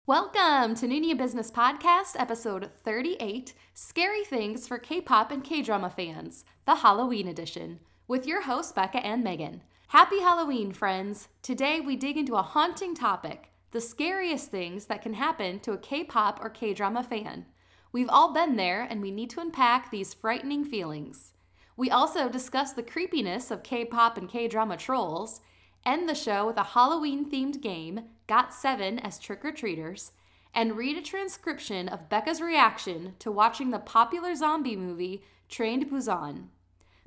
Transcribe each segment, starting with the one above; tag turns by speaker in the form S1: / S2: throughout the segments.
S1: Welcome to Noona Ya Business Podcast, episode 38, Scary Things for Kpop and Kdrama Fans, the Halloween edition, with your hosts, Becca and Megan. Happy Halloween, friends! Today we dig into a haunting topic, the scariest things that can happen to a K-pop or K-drama fan. We've all been there, and we need to unpack these frightening feelings. We also discuss the creepiness of K-pop and K-drama trolls, end the show with a Halloween-themed game, Got 7 as trick-or-treaters, and read a transcription of Becca's reaction to watching the popular zombie movie Train to Busan.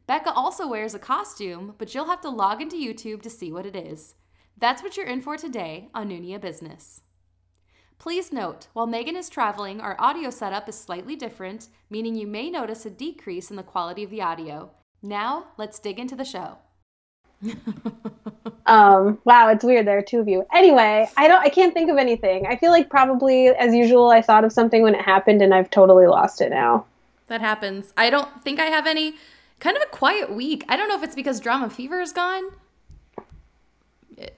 S1: Becca also wears a costume, but you'll have to log into YouTube to see what it is. That's what you're in for today on Noona Ya Business. Please note, while Megan is traveling, our audio setup is slightly different, meaning you may notice a decrease in the quality of the audio. Now, let's dig into the show.
S2: Wow, it's weird. There are two of you. Anyway, I can't think of anything. I feel like probably, as usual, I thought of something when it happened and I've totally lost it now.
S1: That happens. I don't think I have any. Kind of a quiet week. I don't know if it's because drama fever is gone.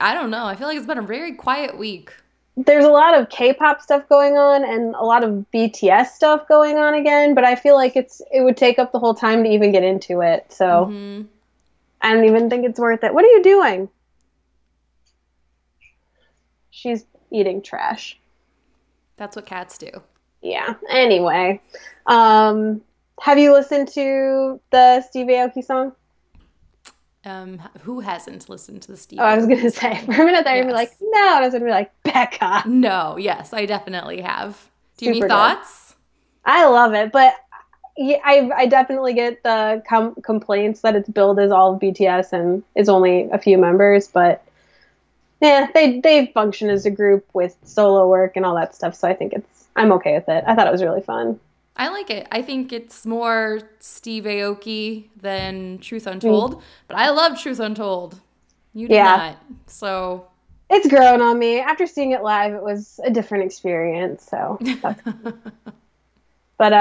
S1: I don't know. I feel like it's been a very quiet week.
S2: There's a lot of K-pop stuff going on and a lot of BTS stuff going on again, but I feel like it would take up the whole time to even get into it. So I don't even think it's worth it. What are you doing? She's eating trash. That's
S1: what cats do.
S2: Yeah. Anyway, have you listened to the Steve Aoki song?
S1: Who hasn't listened to the Steve?
S2: Oh, I was gonna say for a minute there, you'd be like, no, and I was gonna be like, Becca.
S1: No, yes, I definitely have. Do you have any
S2: Super
S1: thoughts?
S2: Good. I love it, but yeah, I definitely get the complaints that it's billed as all of BTS and is only a few members, but yeah, they function as a group with solo work and all that stuff, so I think I'm okay with it. I thought it was really fun.
S1: I like it. I think it's more Steve Aoki than Truth Untold, but I love Truth Untold. You did not, so
S2: it's grown on me. After seeing it live, it was a different experience, so that's But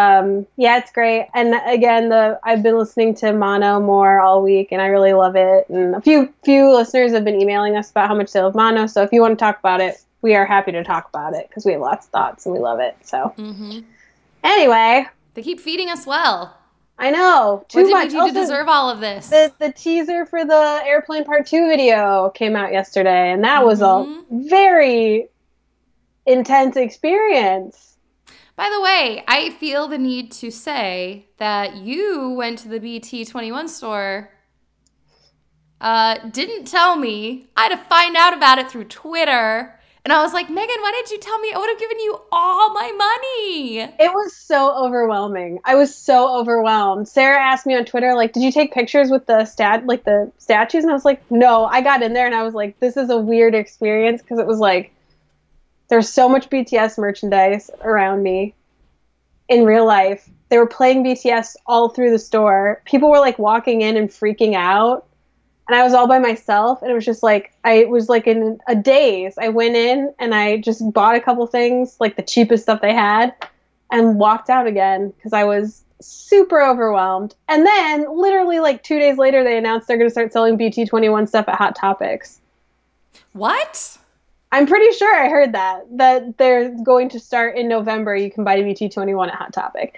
S2: yeah, it's great. And again, I've been listening to Mono more all week, and I really love it. And a few listeners have been emailing us about how much they love Mono. So if you want to talk about it, we are happy to talk about it because we have lots of thoughts and we love it. So anyway,
S1: they keep feeding us well.
S2: I know.
S1: Too much. What did we do to deserve all of this?
S2: The teaser for the Airplane Part 2 video came out yesterday, and that was a very intense experience.
S1: By the way, I feel the need to say that you went to the BT21 store, didn't tell me. I had to find out about it through Twitter. And I was like, Megan, why didn't you tell me? I would have given you all my money.
S2: It was so overwhelming. I was so overwhelmed. Sarah asked me on Twitter, like, did you take pictures with the statues? And I was like, no. I got in there and I was like, this is a weird experience because it was like, there's so much BTS merchandise around me in real life. They were playing BTS all through the store. People were like walking in and freaking out. And I was all by myself. And it was just like, I was like in a daze. I went in and I just bought a couple things, like the cheapest stuff they had, and walked out again because I was super overwhelmed. And then literally like 2 days later, they announced they're going to start selling BT21 stuff at Hot Topics.
S1: What?
S2: I'm pretty sure I heard that they're going to start in November. You can buy BT21 at Hot Topic.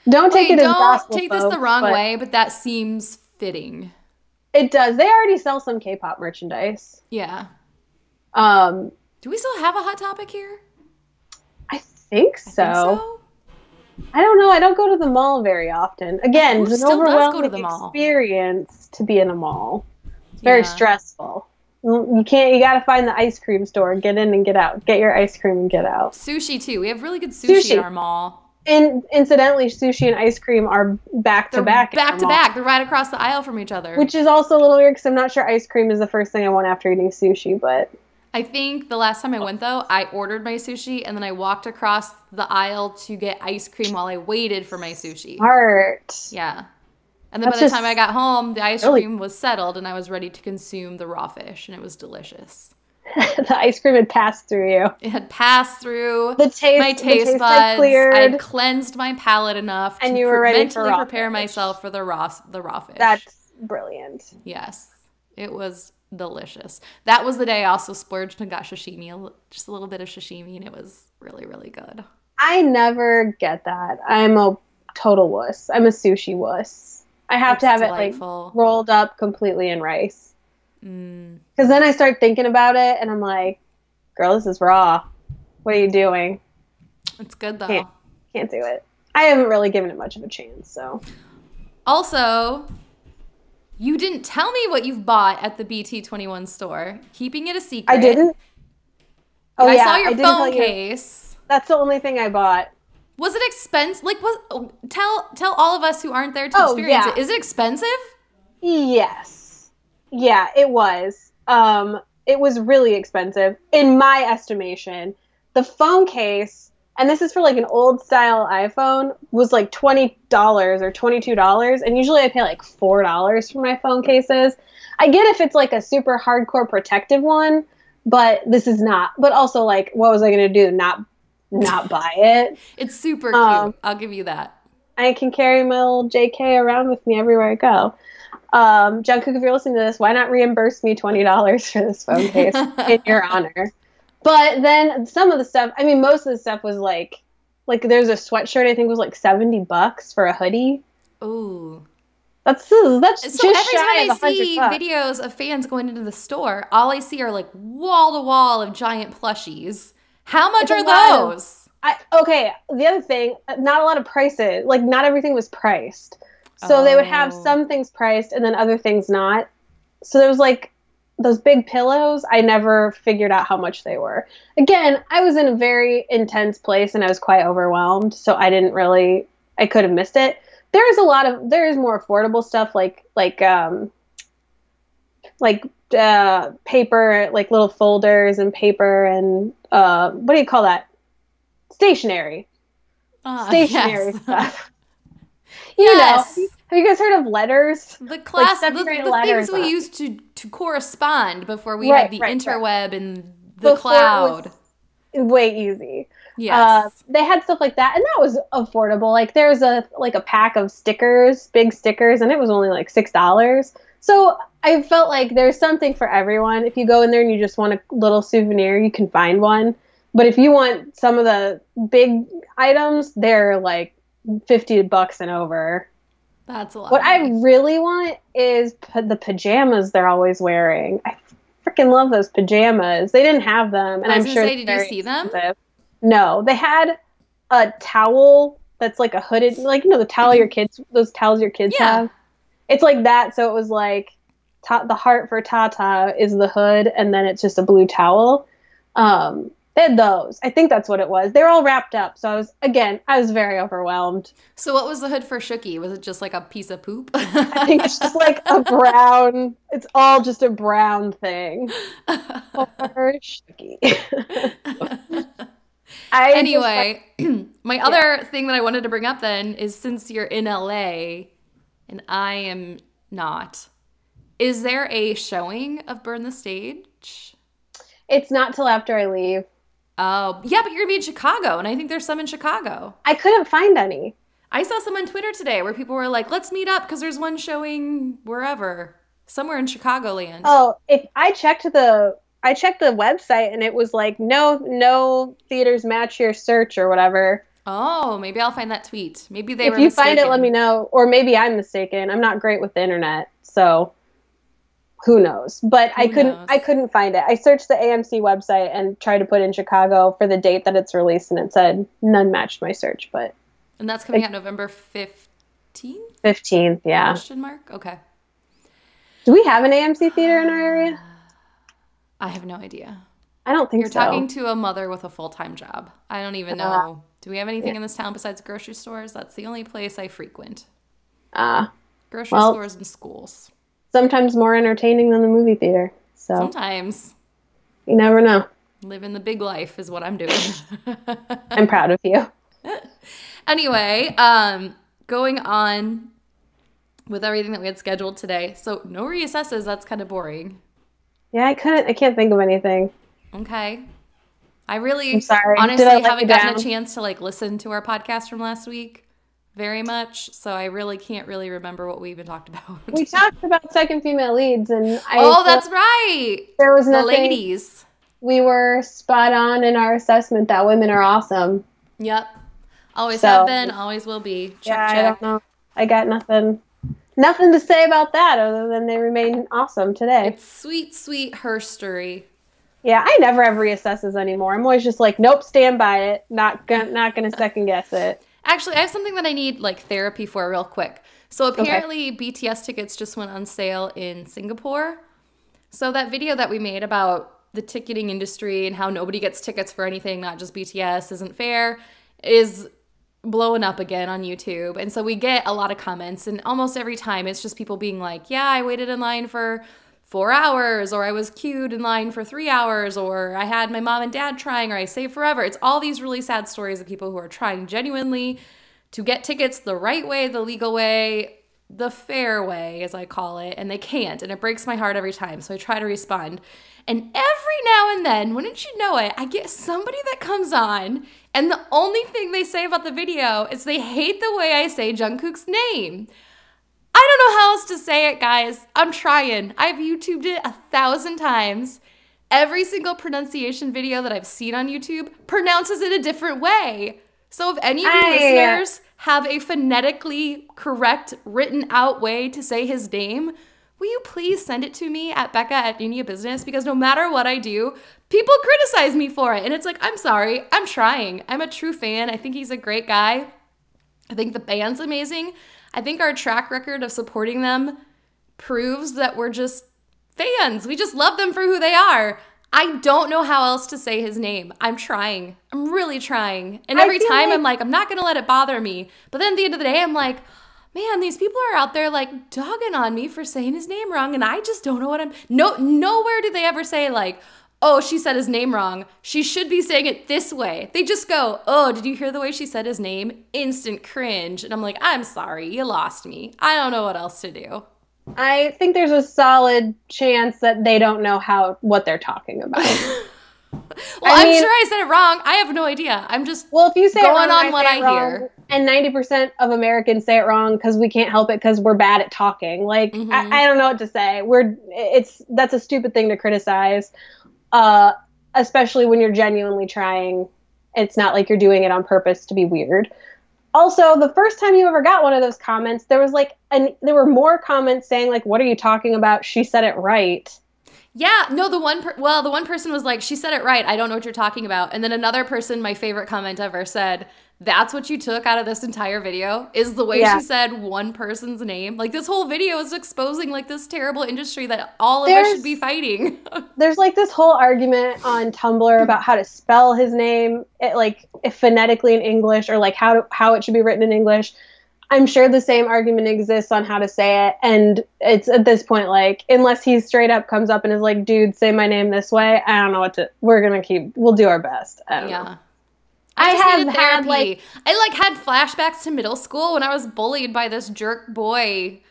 S2: Don't take it as gospel,
S1: don't take this the wrong way, but that seems fitting.
S2: It does. They already sell some K-pop merchandise.
S1: Yeah. Do we still have a Hot Topic here?
S2: I think so. I don't know. I don't go to the mall very often. Again, it's an overwhelming experience to be in a mall. It's very stressful. You gotta find the ice cream store, get in and get out. Get your ice cream and get out.
S1: Sushi too. We have really good sushi in our mall.
S2: And incidentally, sushi and ice cream are back to back.
S1: Back to back. They're right across the aisle from each other.
S2: Which is also a little weird because I'm not sure ice cream is the first thing I want after eating sushi, but
S1: I think the last time I went though, I ordered my sushi and then I walked across the aisle to get ice cream while I waited for my sushi.
S2: Smart.
S1: Yeah. And then by the time I got home, the ice cream was settled and I was ready to consume the raw fish, and it was delicious.
S2: The ice cream had passed through you.
S1: It had passed through
S2: my
S1: taste buds. I had cleansed my palate enough
S2: and
S1: to
S2: you were ready
S1: mentally
S2: for
S1: prepare myself for the raw fish.
S2: That's brilliant.
S1: Yes. It was delicious. That was the day I also splurged and got sashimi, just a little bit of sashimi, and it was really, really good.
S2: I never get that. I'm a total wuss. I'm a sushi wuss. I have to have
S1: delightful.
S2: it like rolled up completely in rice. Because then I start thinking about it and I'm like, girl, this is raw. What are you doing?
S1: It's good though.
S2: Can't do it. I haven't really given it much of a chance, so.
S1: Also, you didn't tell me what you've bought at the BT21 store. Keeping it a secret.
S2: I didn't? Oh,
S1: I saw your phone case.
S2: That's the only thing I bought.
S1: Was it expensive? Like, tell all of us who aren't there to experience it. Is it expensive?
S2: Yes. Yeah, it was. It was really expensive, in my estimation. The phone case, and this is for like an old style iPhone, was like $20 or $22. And usually I pay like $4 for my phone cases. I get if it's like a super hardcore protective one, but this is not. But also, like, what was I going to do? Not buy it?
S1: It's super cute. I'll give you that.
S2: I can carry my little JK around with me everywhere I go. Jungkook, if you're listening to this, why not reimburse me $20 for this phone case in your honor? But then some of the stuff, I mean, most of the stuff was like there's a sweatshirt I think was like $70 for a hoodie.
S1: Ooh.
S2: That's
S1: so
S2: just
S1: every
S2: shy
S1: time
S2: of
S1: I see
S2: $100.
S1: videos of fans going into the store, all I see are like wall to wall of giant plushies. How much are those?
S2: Okay, the other thing, not a lot of prices. Like, not everything was priced. So they would have some things priced and then other things not. So there was like those big pillows. I never figured out how much they were. Again, I was in a very intense place and I was quite overwhelmed. So I could have missed it. There is more affordable stuff like paper, like little folders and paper and what do you call that? Stationery
S1: Yes.
S2: stuff. You know, have you guys heard of letters?
S1: The class,
S2: like
S1: the things we used to correspond before we had the interweb and the
S2: before
S1: cloud.
S2: It was way easy.
S1: Yes.
S2: They had stuff like that, and that was affordable. Like there's a pack of stickers, big stickers, and it was only like $6. So I felt like there's something for everyone. If you go in there and you just want a little souvenir, you can find one. But if you want some of the big items, they're like $50 and over.
S1: That's a lot.
S2: What I really want is the pajamas they're always wearing. I freaking love those pajamas. They didn't have them, and I'm sure.
S1: Did you see them?
S2: No, they had a towel that's like a hooded, like the towel those towels your kids have. It's like that. So it was like the heart for Tata is the hood, and then it's just a blue towel. They had those. I think that's what it was. They're all wrapped up. So I was very overwhelmed.
S1: So what was the hood for Shooky? Was it just like a piece of poop?
S2: I think it's just like a brown. It's all just a brown thing. For Shooky.
S1: Anyway, my other thing that I wanted to bring up then is since you're in LA and I am not, is there a showing of Burn the Stage?
S2: It's not till after I leave.
S1: Oh, yeah, but you're going to be in Chicago, and I think there's some in Chicago.
S2: I couldn't find any.
S1: I saw some on Twitter today where people were like, let's meet up because there's one showing wherever, somewhere in Chicagoland.
S2: Oh, if I checked the website, and it was like, no theaters match your search or whatever.
S1: Oh, maybe I'll find that tweet. Maybe they were
S2: mistaken. If you find it, let me know. Or maybe I'm mistaken. I'm not great with the internet, so who knows? But I couldn't find it. I searched the AMC website and tried to put in Chicago for the date that it's released, and it said none matched my search.
S1: And that's coming out November 15th?
S2: 15th, yeah.
S1: Question mark? Okay.
S2: Do we have an AMC theater in our area?
S1: I have no idea.
S2: I don't think so.
S1: You're talking to a mother with a full-time job. I don't even know. Do we have anything in this town besides grocery stores? That's the only place I frequent. Grocery stores and schools.
S2: Sometimes more entertaining than the movie theater. So
S1: sometimes.
S2: You never know.
S1: Living the big life is what I'm doing.
S2: I'm proud of you.
S1: Anyway, going on with everything that we had scheduled today. So no reassesses. That's kind of boring.
S2: Yeah, I can't think of anything.
S1: Okay. I'm sorry.
S2: Honestly
S1: haven't gotten a chance to listen to our podcast from last week. very much, so I really can't really remember what we even talked about.
S2: We talked about second female leads, and
S1: that's right.
S2: There was nothing.
S1: The ladies.
S2: We were spot on in our assessment that women are awesome.
S1: Yep. Always have been, always will be. Check.
S2: I don't know. I got nothing to say about that other than they remain awesome today.
S1: It's sweet, sweet herstory.
S2: Yeah, I never have reassesses anymore. I'm always just like, nope, stand by it. Not gonna second guess it.
S1: Actually, I have something that I need like therapy for real quick. So apparently BTS tickets just went on sale in Singapore. So that video that we made about the ticketing industry and how nobody gets tickets for anything, not just BTS, isn't fair, is blowing up again on YouTube. And so we get a lot of comments, and almost every time it's just people being like, yeah, I waited in line for 4 hours, or I was queued in line for 3 hours, or I had my mom and dad trying, or I saved forever. It's all these really sad stories of people who are trying genuinely to get tickets the right way, the legal way, the fair way, as I call it, and they can't. And it breaks my heart every time. So I try to respond. And every now and then, wouldn't you know it, I get somebody that comes on, and the only thing they say about the video is they hate the way I say Jungkook's name. I don't know how else to say it, guys. I'm trying. I've YouTubed it 1,000 times. Every single pronunciation video that I've seen on YouTube pronounces it a different way. So if any of you listeners have a phonetically correct, written out way to say his name, will you please send it to me at Becca at Noona Ya Business? Because no matter what I do, people criticize me for it. And it's like, I'm sorry. I'm trying. I'm a true fan. I think he's a great guy. I think the band's amazing. I think our track record of supporting them proves that we're just fans. We just love them for who they are. I don't know how else to say his name. I'm trying. I'm really trying. And every time I'm like, I'm not going to let it bother me. But then at the end of the day, I'm like, man, these people are out there like dogging on me for saying his name wrong. And I just don't know what I'm... Nowhere do they ever say like, oh, she said his name wrong. She should be saying it this way. They just go, oh, did you hear the way she said his name? Instant cringe. And I'm like, I'm sorry, you lost me. I don't know what else to do.
S2: I think there's a solid chance that they don't know what they're talking about.
S1: I'm sure I said it wrong. I have no idea. I'm just
S2: if you say
S1: going
S2: it wrong,
S1: on what I hear.
S2: And 90% of Americans say it wrong because we can't help it because we're bad at talking. Like, I don't know what to say. That's a stupid thing to criticize. Especially when you're genuinely trying. It's not like you're doing it on purpose to be weird. Also, the first time you ever got one of those comments, there was there were more comments saying like, what are you talking about? She said it right.
S1: Yeah, no, the one person was like, she said it right. I don't know what you're talking about. And then another person, my favorite comment ever, said, that's what you took out of this entire video is the way she said one person's name. Like this whole video is exposing like this terrible industry that all of us should be fighting.
S2: There's like this whole argument on Tumblr about how to spell his name, phonetically in English, or like how it should be written in English. I'm sure the same argument exists on how to say it. And it's at this point, like, unless he straight up comes up and is like, dude, say my name this way. I don't know we'll do our best. I don't know.
S1: I have had I had flashbacks to middle school when I was bullied by this jerk boy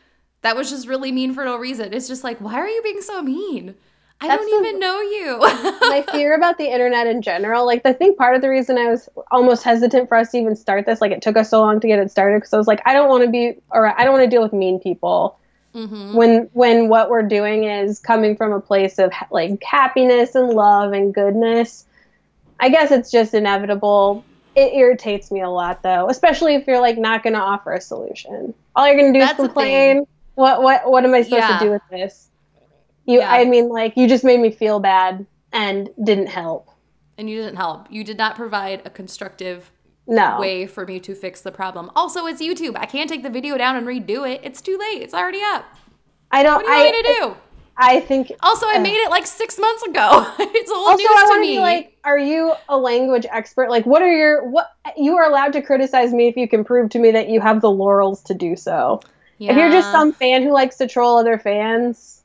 S1: that was just really mean for no reason. It's just like, why are you being so mean? I don't even know you.
S2: My fear about the internet in general, like I think part of the reason I was almost hesitant for us to even start this, like it took us so long to get it started, because I was like, I don't want to deal with mean people. Mm-hmm. When what we're doing is coming from a place of like happiness and love and goodness. I guess it's just inevitable. It irritates me a lot, though, especially if you're like not going to offer a solution. All you're going to do is complain. What am I supposed to do with this? I mean, like, you just made me feel bad and didn't help.
S1: And you didn't help. You did not provide a constructive way for me to fix the problem. Also, it's YouTube. I can't take the video down and redo it. It's too late. It's already up. What do you want me to do?
S2: I think...
S1: Also, I made it like 6 months ago. It's old news to me.
S2: Like, are you a language expert? Like, you are allowed to criticize me if you can prove to me that you have the laurels to do so. Yeah. If you're just some fan who likes to troll other fans,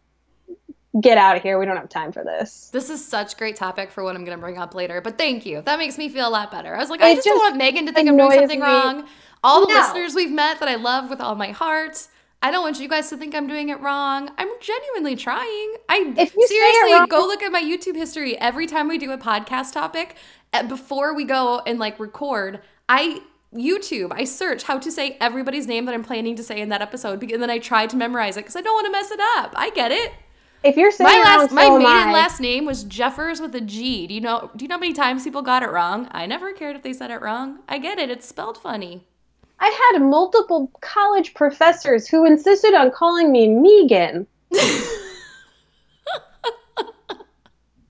S2: get out of here. We don't have time for this.
S1: This is such a great topic for what I'm going to bring up later. But thank you. That makes me feel a lot better. I was like, I just don't want Megan to think I'm doing something wrong. All the listeners we've met that I love with all my heart, I don't want you guys to think I'm doing it wrong. I'm genuinely trying. Seriously, go look at my YouTube history. Every time we do a podcast topic, before we go and like record, I YouTube, I search how to say everybody's name that I'm planning to say in that episode, and then I try to memorize it because I don't want to mess it up. I get it.
S2: If you're saying
S1: my maiden last name was Jeffers with a G. Do you know how many times people got it wrong? I never cared if they said it wrong. I get it. It's spelled funny.
S2: I had multiple college professors who insisted on calling me Megan.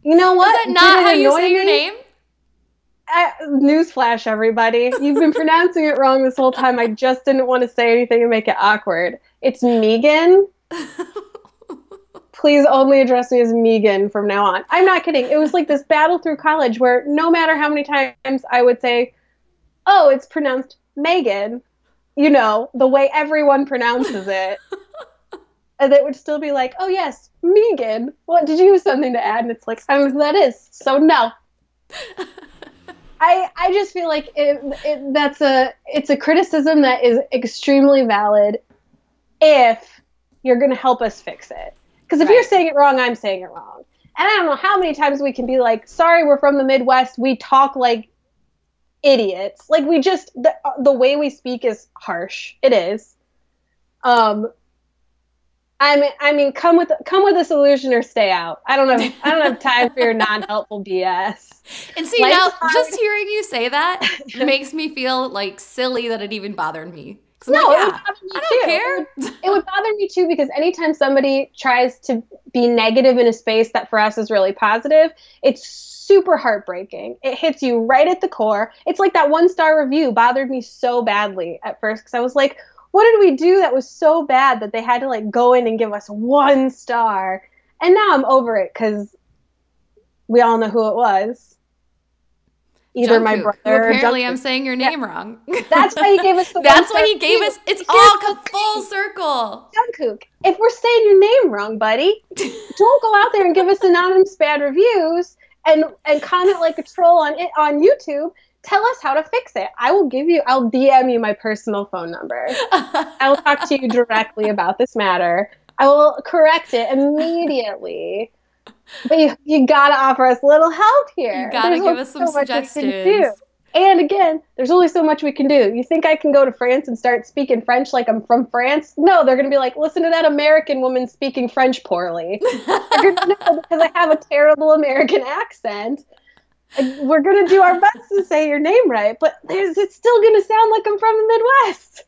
S2: You know what?
S1: Is that not how you say your name?
S2: Newsflash, everybody. You've been pronouncing it wrong this whole time. I just didn't want to say anything and make it awkward. It's Megan. Please only address me as Megan from now on. I'm not kidding. It was like this battle through college where no matter how many times I would say, oh, it's pronounced Megan, you know, the way everyone pronounces it. And they would still be like, oh, yes, Megan. What, did you have something to add? And it's like, that is. So no. I just feel like it's a criticism that is extremely valid if you're going to help us fix it. Because if you're saying it wrong, I'm saying it wrong. And I don't know how many times we can be like, sorry, we're from the Midwest. We talk like idiots. Like we just, the way we speak is harsh. It is. I mean, come with a solution or stay out. I don't have time for your non-helpful BS.
S1: And see, now just hearing you say that makes me feel like silly that it even bothered me.
S2: No, like, it would bother me too. I don't care. It would bother me too because anytime somebody tries to be negative in a space that for us is really positive, it's super heartbreaking. It hits you right at the core. It's like that 1-star review bothered me so badly at first because I was like, what did we do that was so bad that they had to like go in and give us 1 star? And now I'm over it because we all know who it was. Either my brother or
S1: apparently I'm saying your name wrong.
S2: That's why he gave us the
S1: That's why he gave us, it's all full circle.
S2: Jungkook, if we're saying your name wrong, buddy, don't go out there and give us anonymous bad reviews and comment like a troll on YouTube. Tell us how to fix it. I'll DM you my personal phone number. I will talk to you directly about this matter. I will correct it immediately. But you gotta offer us a little help here.
S1: You gotta give us some suggestions.
S2: And again, there's only so much we can do. You think I can go to France and start speaking French like I'm from France? No, they're gonna be like, listen to that American woman speaking French poorly. They're gonna know because I have a terrible American accent. We're going to do our best to say your name right, but it's still going to sound like I'm from the Midwest.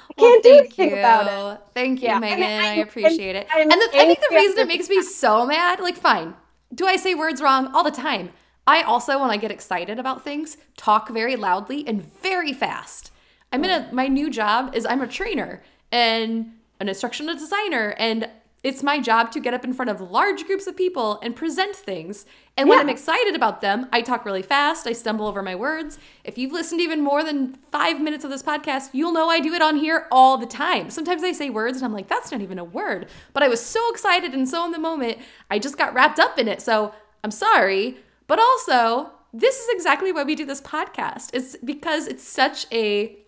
S2: I can't do anything about it.
S1: Thank you, Megan. I appreciate it. And I think the reason it makes me so mad, like, fine, do I say words wrong all the time? I also, when I get excited about things, talk very loudly and very fast. My new job is I'm a trainer and an instructional designer, and it's my job to get up in front of large groups of people and present things. And when I'm excited about them, I talk really fast. I stumble over my words. If you've listened to even more than 5 minutes of this podcast, you'll know I do it on here all the time. Sometimes I say words and I'm like, that's not even a word. But I was so excited and so in the moment, I just got wrapped up in it. So I'm sorry. But also, this is exactly why we do this podcast. It's because it's such a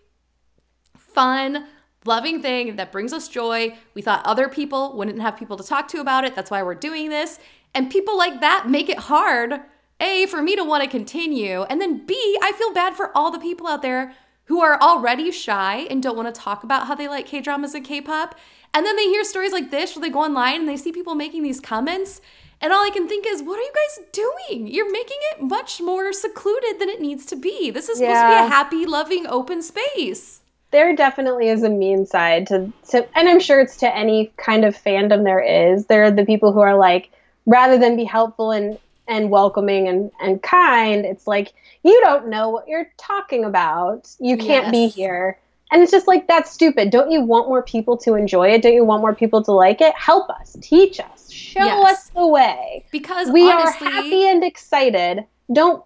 S1: fun, loving thing that brings us joy. We thought other people wouldn't have people to talk to about it. That's why we're doing this. And people like that make it hard, A, for me to want to continue. And then B, I feel bad for all the people out there who are already shy and don't want to talk about how they like K-dramas and K-pop. And then they hear stories like this where they go online and they see people making these comments. And all I can think is, what are you guys doing? You're making it much more secluded than it needs to be. This is supposed to be a happy, loving, open space.
S2: There definitely is a mean side to, and I'm sure it's to any kind of fandom there is. There are the people who are like, rather than be helpful and welcoming and kind, it's like, you don't know what you're talking about. You can't be here. And it's just like, that's stupid. Don't you want more people to enjoy it? Don't you want more people to like it? Help us. Teach us. Show us the way.
S1: Because
S2: we
S1: honestly,
S2: are happy and excited. Don't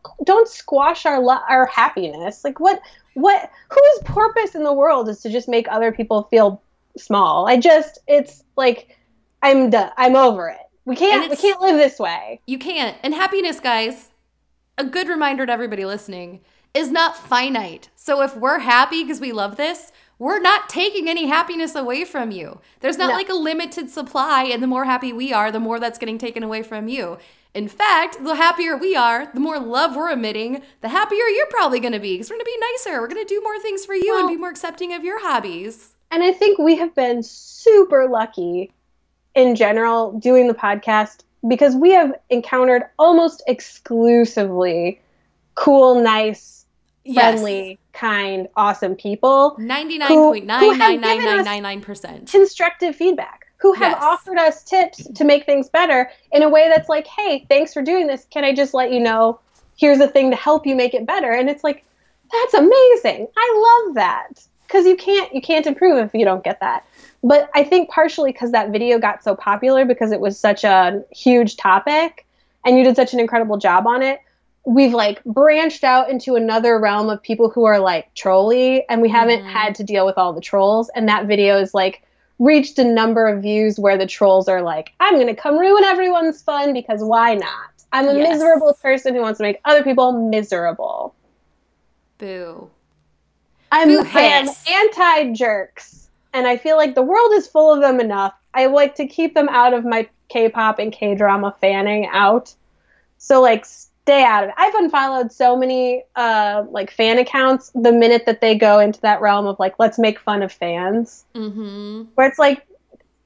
S2: squash our happiness. Like whose purpose in the world is to just make other people feel small? It's like, I'm done. I'm over it. We can't live this way.
S1: You can't. And happiness, guys, a good reminder to everybody listening, is not finite. So if we're happy because we love this, we're not taking any happiness away from you. There's not like a limited supply, and the more happy we are, the more that's getting taken away from you. In fact, the happier we are, the more love we're emitting, the happier you're probably going to be, because we're going to be nicer. We're going to do more things for you and be more accepting of your hobbies.
S2: And I think we have been super lucky in general doing the podcast, because we have encountered almost exclusively cool, nice, friendly, kind, awesome people.
S1: 99.99999%.
S2: Constructive feedback. Who have offered us tips to make things better in a way that's like, hey, thanks for doing this. Can I just let you know, here's a thing to help you make it better? And it's like, that's amazing. I love that. Because you can't improve if you don't get that. But I think partially because that video got so popular, because it was such a huge topic and you did such an incredible job on it, we've like branched out into another realm of people who are like trolly, and we haven't had to deal with all the trolls. And that video is like reached a number of views where the trolls are like, I'm going to come ruin everyone's fun because why not? I'm a miserable person who wants to make other people miserable.
S1: Boo.
S2: I am anti-jerks. And I feel like the world is full of them enough. I like to keep them out of my K-pop and K-drama fanning out. So like stay out of it. I've unfollowed so many like fan accounts the minute that they go into that realm of like, let's make fun of fans. Where it's like,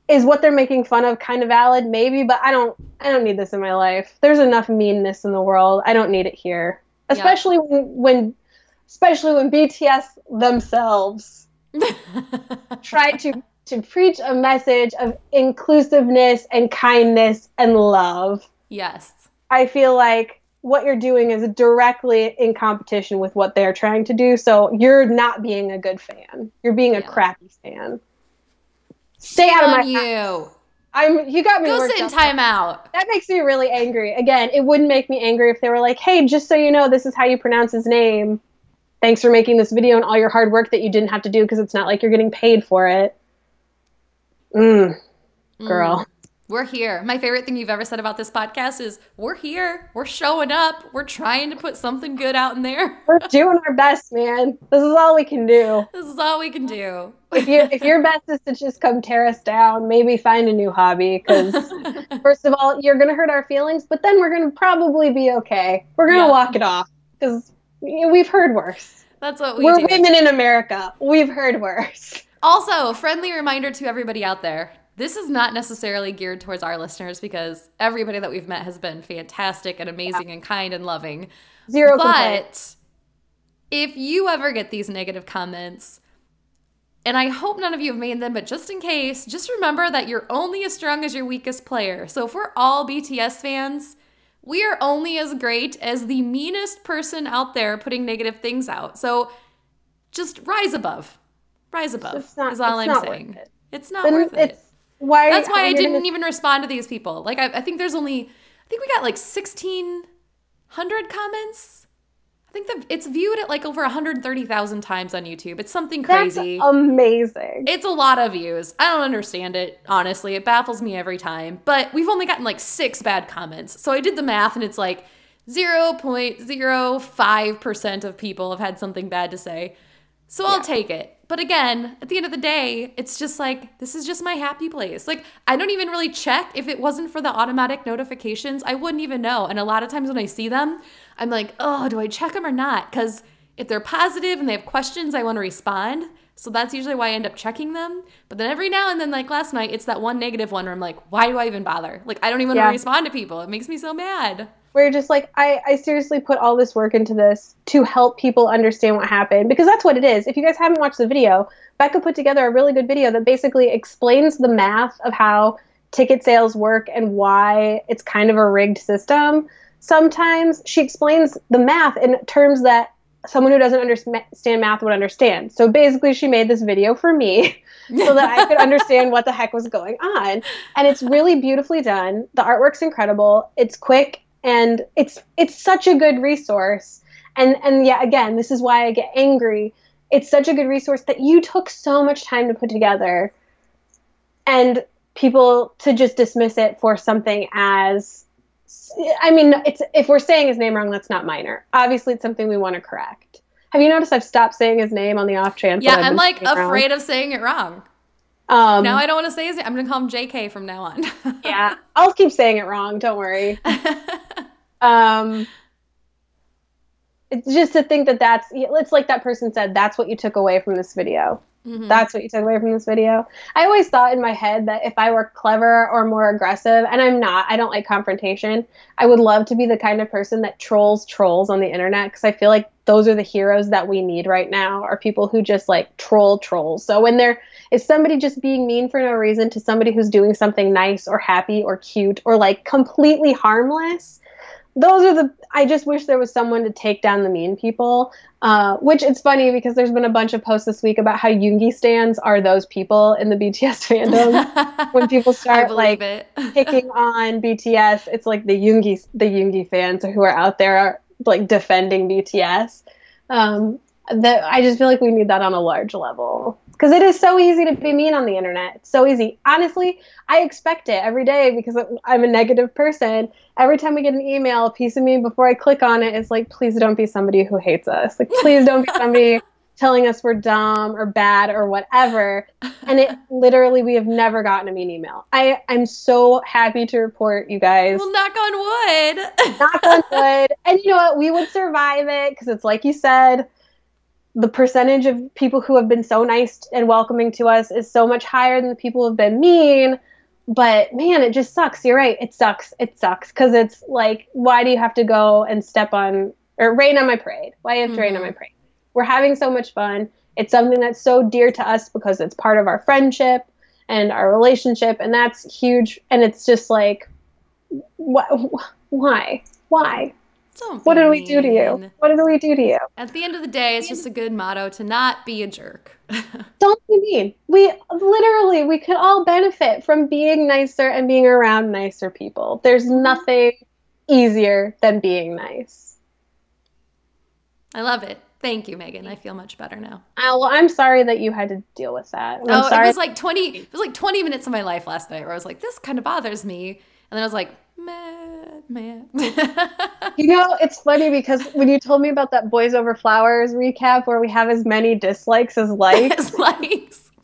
S2: is what they're making fun of kind of valid? Maybe, but I don't need this in my life. There's enough meanness in the world. I don't need it here. Especially when BTS themselves try to preach a message of inclusiveness and kindness and love.
S1: Yes.
S2: I feel like what you're doing is directly in competition with what they're trying to do. So you're not being a good fan. You're being a crappy fan. Stay out of my house. You got me.
S1: Go sit in timeout.
S2: That makes me really angry. Again, it wouldn't make me angry if they were like, hey, just so you know, this is how you pronounce his name. Thanks for making this video and all your hard work that you didn't have to do, because it's not like you're getting paid for it. Girl.
S1: We're here. My favorite thing you've ever said about this podcast is we're here. We're showing up. We're trying to put something good out in there.
S2: We're doing our best, man. This is all we can do.
S1: This is all we can do.
S2: If your best is to just come tear us down, maybe find a new hobby, because first of all, you're going to hurt our feelings, but then we're going to probably be okay. We're going to walk it off, because we've heard worse.
S1: That's what we're
S2: women in America. We've heard worse.
S1: Also, friendly reminder to everybody out there. This is not necessarily geared towards our listeners, because everybody that we've met has been fantastic and amazing and kind and loving.
S2: Zero
S1: complaints. But if you ever get these negative comments, and I hope none of you have made them, but just in case, just remember that you're only as strong as your weakest player. So if we're all BTS fans, we are only as great as the meanest person out there putting negative things out. So just rise above. Rise above is all I'm saying. It's not worth it. That's why I didn't even respond to these people. Like, I think there's only, I think we got like 1,600 comments. I think it's viewed at like over 130,000 times on YouTube. It's something crazy.
S2: That's amazing.
S1: It's a lot of views. I don't understand it, honestly. It baffles me every time. But we've only gotten like 6 bad comments. So I did the math, and it's like 0.05% of people have had something bad to say. So I'll take it. But again, at the end of the day, it's just like, this is just my happy place. Like, I don't even really check. If it wasn't for the automatic notifications, I wouldn't even know. And a lot of times when I see them, I'm like, oh, do I check them or not? Because if they're positive and they have questions, I want to respond. So that's usually why I end up checking them. But then every now and then, like last night, it's that one negative one where I'm like, why do I even bother? Like, I don't even want to respond to people. It makes me so mad.
S2: Where you're just like, I seriously put all this work into this to help people understand what happened. Because that's what it is. If you guys haven't watched the video, Becca put together a really good video that basically explains the math of how ticket sales work and why it's kind of a rigged system. Sometimes she explains the math in terms that someone who doesn't understand math would understand. So basically she made this video for me so that I could understand what the heck was going on. And it's really beautifully done. The artwork's incredible. It's quick. And it's such a good resource. And yeah, again, this is why I get angry. It's such a good resource that you took so much time to put together, and people to just dismiss it for something as, I mean, it's, if we're saying his name wrong, that's not minor. Obviously, it's something we want to correct. Have you noticed I've stopped saying his name on the off chance?
S1: Yeah, I'm like afraid of saying it wrong. Now I don't want to say his name. I'm going to call him JK from now on.
S2: Yeah, I'll keep saying it wrong. Don't worry. It's just to think that it's like that person said, that's what you took away from this video. Mm-hmm. That's what you took away from this video. I always thought in my head that if I were clever or more aggressive, and I'm not, I don't like confrontation, I would love to be the kind of person that trolls on the internet, because I feel like those are the heroes that we need right now, are people who just like troll trolls. So when there is somebody just being mean for no reason to somebody who's doing something nice or happy or cute or like completely harmless, I just wish there was someone to take down the mean people, which it's funny because there's been a bunch of posts this week about how Yoongi stans are those people in the BTS fandom. When people start like picking on BTS, it's like the Yoongi fans who are out there like defending BTS. That I just feel like we need that on a large level. Because it is so easy to be mean on the internet. It's so easy. Honestly, I expect it every day because I'm a negative person. Every time we get an email, a piece of me, before I click on it, is like, please don't be somebody who hates us. Like, please don't be somebody telling us we're dumb or bad or whatever. And it literally, we have never gotten a mean email. I'm so happy to report, you guys.
S1: Well, knock on wood.
S2: Knock on wood. And you know what? We would survive it because it's like you said, the percentage of people who have been so nice and welcoming to us is so much higher than the people who have been mean. But man, it just sucks. You're right. It sucks. It sucks. Because it's like, why do you have to go and step on or rain on my parade? Why do you have to rain on my parade? We're having so much fun. It's something that's so dear to us because it's part of our friendship and our relationship. And that's huge. And it's just like, why? What did we do to you? What did we do to you?
S1: At the end of the day, it's just a good motto to not be a jerk.
S2: Don't be mean. We could all benefit from being nicer and being around nicer people. There's nothing easier than being nice.
S1: I love it. Thank you, Megan. I feel much better now.
S2: Well, I'm sorry that you had to deal with that.
S1: It was like 20 minutes of my life last night where I was like, this kind of bothers me. And then I was like, man.
S2: You know, it's funny because when you told me about that Boys Over Flowers recap where we have as many dislikes as likes,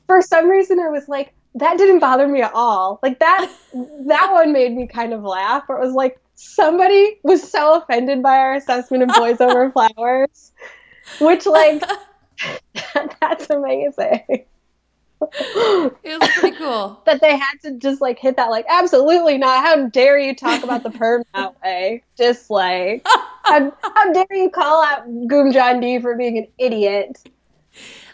S2: for some reason I was like, that didn't bother me at all. Like that one made me kind of laugh. Where it was like somebody was so offended by our assessment of Boys Over Flowers, which like that's amazing.
S1: It was pretty cool
S2: that they had to just like hit that like absolutely not. How dare you talk about the perm that way? Just like how dare you call out Goom D for being an idiot?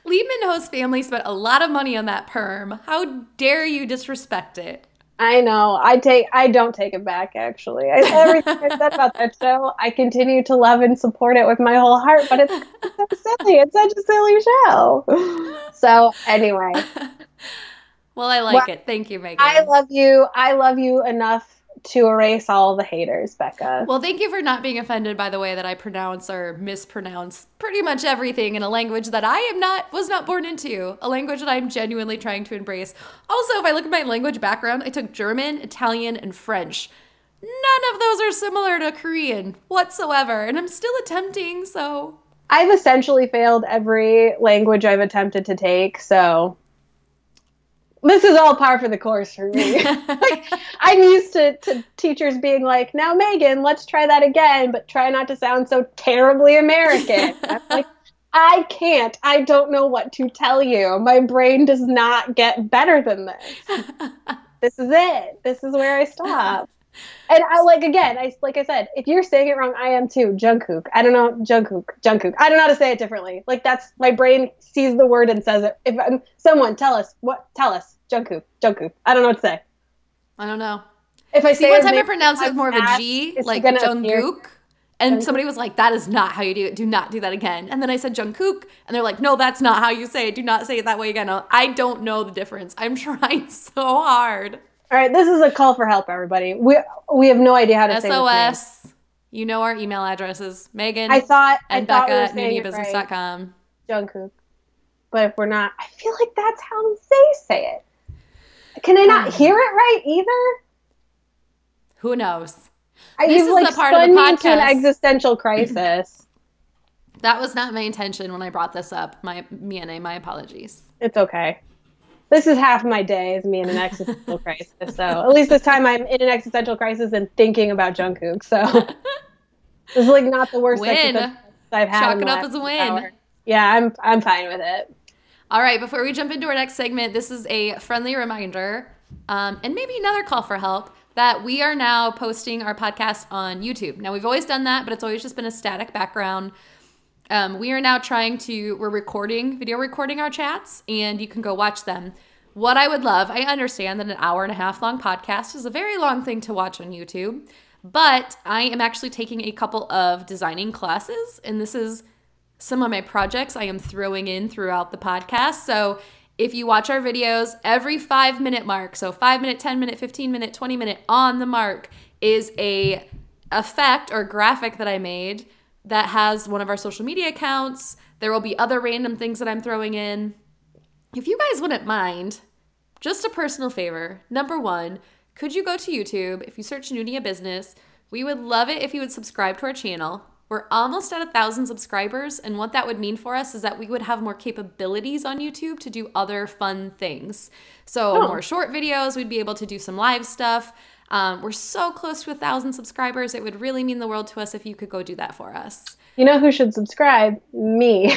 S1: Lee Min-ho's family spent a lot of money on that perm. How dare you disrespect it?
S2: I know. I don't take it back, actually. Everything I said about that show, I continue to love and support it with my whole heart, but it's so silly. It's such a silly show. So, anyway.
S1: Well, I like it. Thank you, Megan.
S2: I love you. I love you enough to erase all the haters, Becca.
S1: Well, thank you for not being offended by the way that I pronounce or mispronounce pretty much everything in a language that I was not born into, a language that I'm genuinely trying to embrace. Also, if I look at my language background, I took German, Italian, and French. None of those are similar to Korean whatsoever, and I'm still attempting, so...
S2: I've essentially failed every language I've attempted to take, so... This is all par for the course for me. Like, I'm used to teachers being like, now, Megan, let's try that again, but try not to sound so terribly American. I'm like, I can't. I don't know what to tell you. My brain does not get better than this. This is it. This is where I stop. And like I said, if you're saying it wrong, I am too. Jungkook. I don't know. Jungkook. I don't know how to say it differently. Like that's my brain sees the word and says it. If someone tell us. Jungkook. I don't know what to say.
S1: I don't know.
S2: If I say
S1: one time I pronounced it with more of a G, like Jungkook, and somebody was like, "That is not how you do it. Do not do that again." And then I said Jungkook, and they're like, "No, that's not how you say it. Do not say it that way again." I don't know the difference. I'm trying so hard.
S2: All right, this is a call for help, everybody. We have no idea how to say this.
S1: SOS. You know our email addresses. Megan
S2: and Becca
S1: at NoonaYaBusiness.com.
S2: Jungkook. But if we're not, I feel like that's how they say it. Can I not hear it right either?
S1: Who knows?
S2: This is the part of the podcast. Into an existential crisis.
S1: That was not my intention when I brought this up. My apologies.
S2: It's okay. This is half my day is me in an existential crisis. So at least this time I'm in an existential crisis and thinking about Jungkook. So this is like not the worst
S1: win.
S2: I've had.
S1: Chalk it up as a win.
S2: Hour. Yeah, I'm fine with it.
S1: All right, before we jump into our next segment, this is a friendly reminder, and maybe another call for help, that we are now posting our podcast on YouTube. Now, we've always done that, but it's always just been a static background. We are now we're video recording our chats, and you can go watch them. What I would love, I understand that an hour and a half long podcast is a very long thing to watch on YouTube, but I am actually taking a couple of designing classes, and this is some of my projects I am throwing in throughout the podcast. So if you watch our videos, every 5-minute mark, so 5-minute, 10-minute, 15-minute, 20-minute on the mark is a effect or graphic that I made that has one of our social media accounts. There will be other random things that I'm throwing in. If you guys wouldn't mind, just a personal favor. Number one, could you go to YouTube? If you search Noona Ya Business, we would love it if you would subscribe to our channel. We're almost at 1,000 subscribers, and what that would mean for us is that we would have more capabilities on YouTube to do other fun things. So more short videos, we'd be able to do some live stuff. We're so close to 1,000 subscribers. It would really mean the world to us if you could go do that for us.
S2: You know who should subscribe? Me.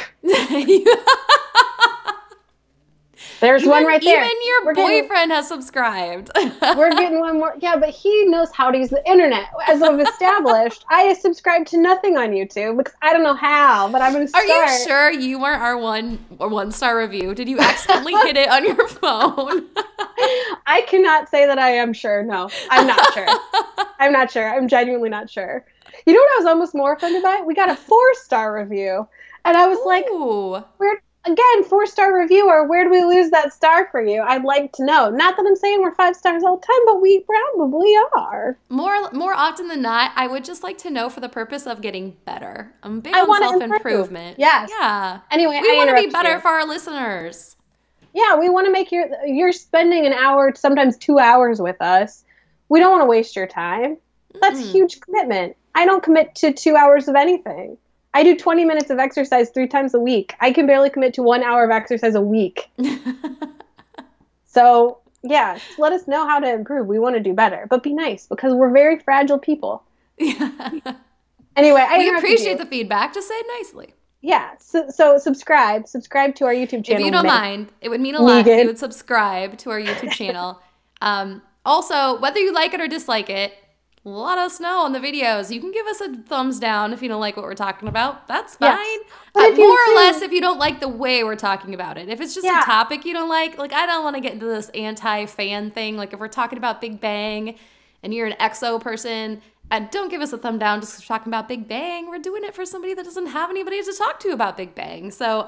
S2: There's one right there.
S1: Even your boyfriend has subscribed.
S2: We're getting one more. Yeah, but he knows how to use the internet. As I've established, I subscribe to nothing on YouTube because I don't know how, but I'm going to start.
S1: Are you sure you weren't our one-star review? Did you accidentally hit it on your phone?
S2: I cannot say that I am sure. No, I'm not sure. I'm not sure. I'm genuinely not sure. You know what I was almost more offended by? We got a 4-star review. And I was like, again, 4-star reviewer, where do we lose that star for you? I'd like to know. Not that I'm saying we're 5 stars all the time, but we probably are.
S1: More often than not, I would just like to know for the purpose of getting better. I'm big on self-improvement.
S2: Yes.
S1: Yeah.
S2: Anyway,
S1: we want to be better for our listeners.
S2: Yeah, we want to make you're spending an hour, sometimes 2 hours with us. We don't want to waste your time. That's a huge commitment. I don't commit to 2 hours of anything. I do 20 minutes of exercise 3 times a week. I can barely commit to 1 hour of exercise a week. So, yeah, let us know how to improve. We want to do better. But be nice, because we're very fragile people.
S1: Yeah.
S2: Anyway,
S1: we appreciate the feedback. Just say it nicely.
S2: Yeah. So subscribe. Subscribe to our YouTube channel.
S1: If you don't mind, it would mean a lot if you would subscribe to our YouTube channel. Also, whether you like it or dislike it, let us know on the videos. You can give us a thumbs down if you don't like what we're talking about. That's fine. Yes. More or less if you don't like the way we're talking about it. If it's just a topic you don't like I don't want to get into this anti-fan thing. Like if we're talking about Big Bang and you're an EXO person, don't give us a thumb down just talking about Big Bang. We're doing it for somebody that doesn't have anybody to talk to about Big Bang. So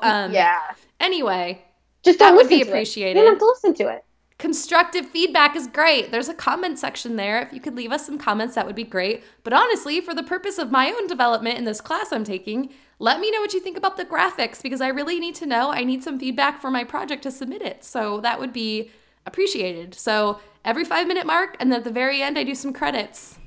S1: anyway,
S2: just
S1: that would be appreciated.
S2: You don't have to listen to it.
S1: Constructive feedback is great. There's a comment section there. If you could leave us some comments, that would be great. But honestly, for the purpose of my own development in this class I'm taking, let me know what you think about the graphics because I really need to know. I need some feedback for my project to submit it. So that would be appreciated. So every 5-minute mark and then at the very end, I do some credits.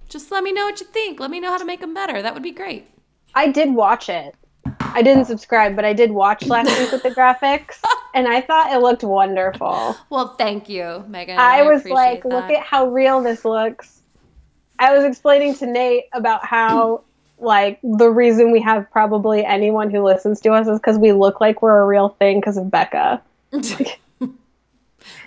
S1: Just let me know what you think. Let me know how to make them better. That would be great.
S2: I did watch it. I didn't subscribe, but I did watch last week with the graphics, and I thought it looked wonderful.
S1: Well, thank you, Megan.
S2: I was like, look at how real this looks. I was explaining to Nate about how, like, the reason we have probably anyone who listens to us is because we look like we're a real thing because of Becca.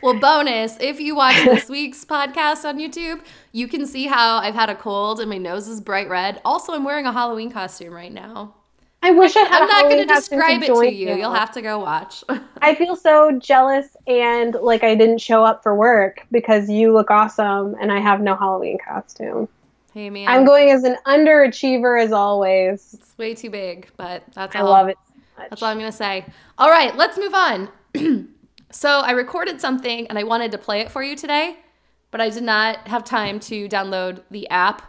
S1: Well, bonus, if you watch this week's podcast on YouTube, you can see how I've had a cold and my nose is bright red. Also, I'm wearing a Halloween costume right now.
S2: I wish I had
S1: I'm not going to describe it to you. You'll have to go watch.
S2: I feel so jealous and like I didn't show up for work because you look awesome and I have no Halloween costume.
S1: Hey, man.
S2: I'm going as an underachiever as always.
S1: It's way too big, but that's all.
S2: I love it so much.
S1: That's all I'm going to say. All right, let's move on. So I recorded something and I wanted to play it for you today, but I did not have time to download the app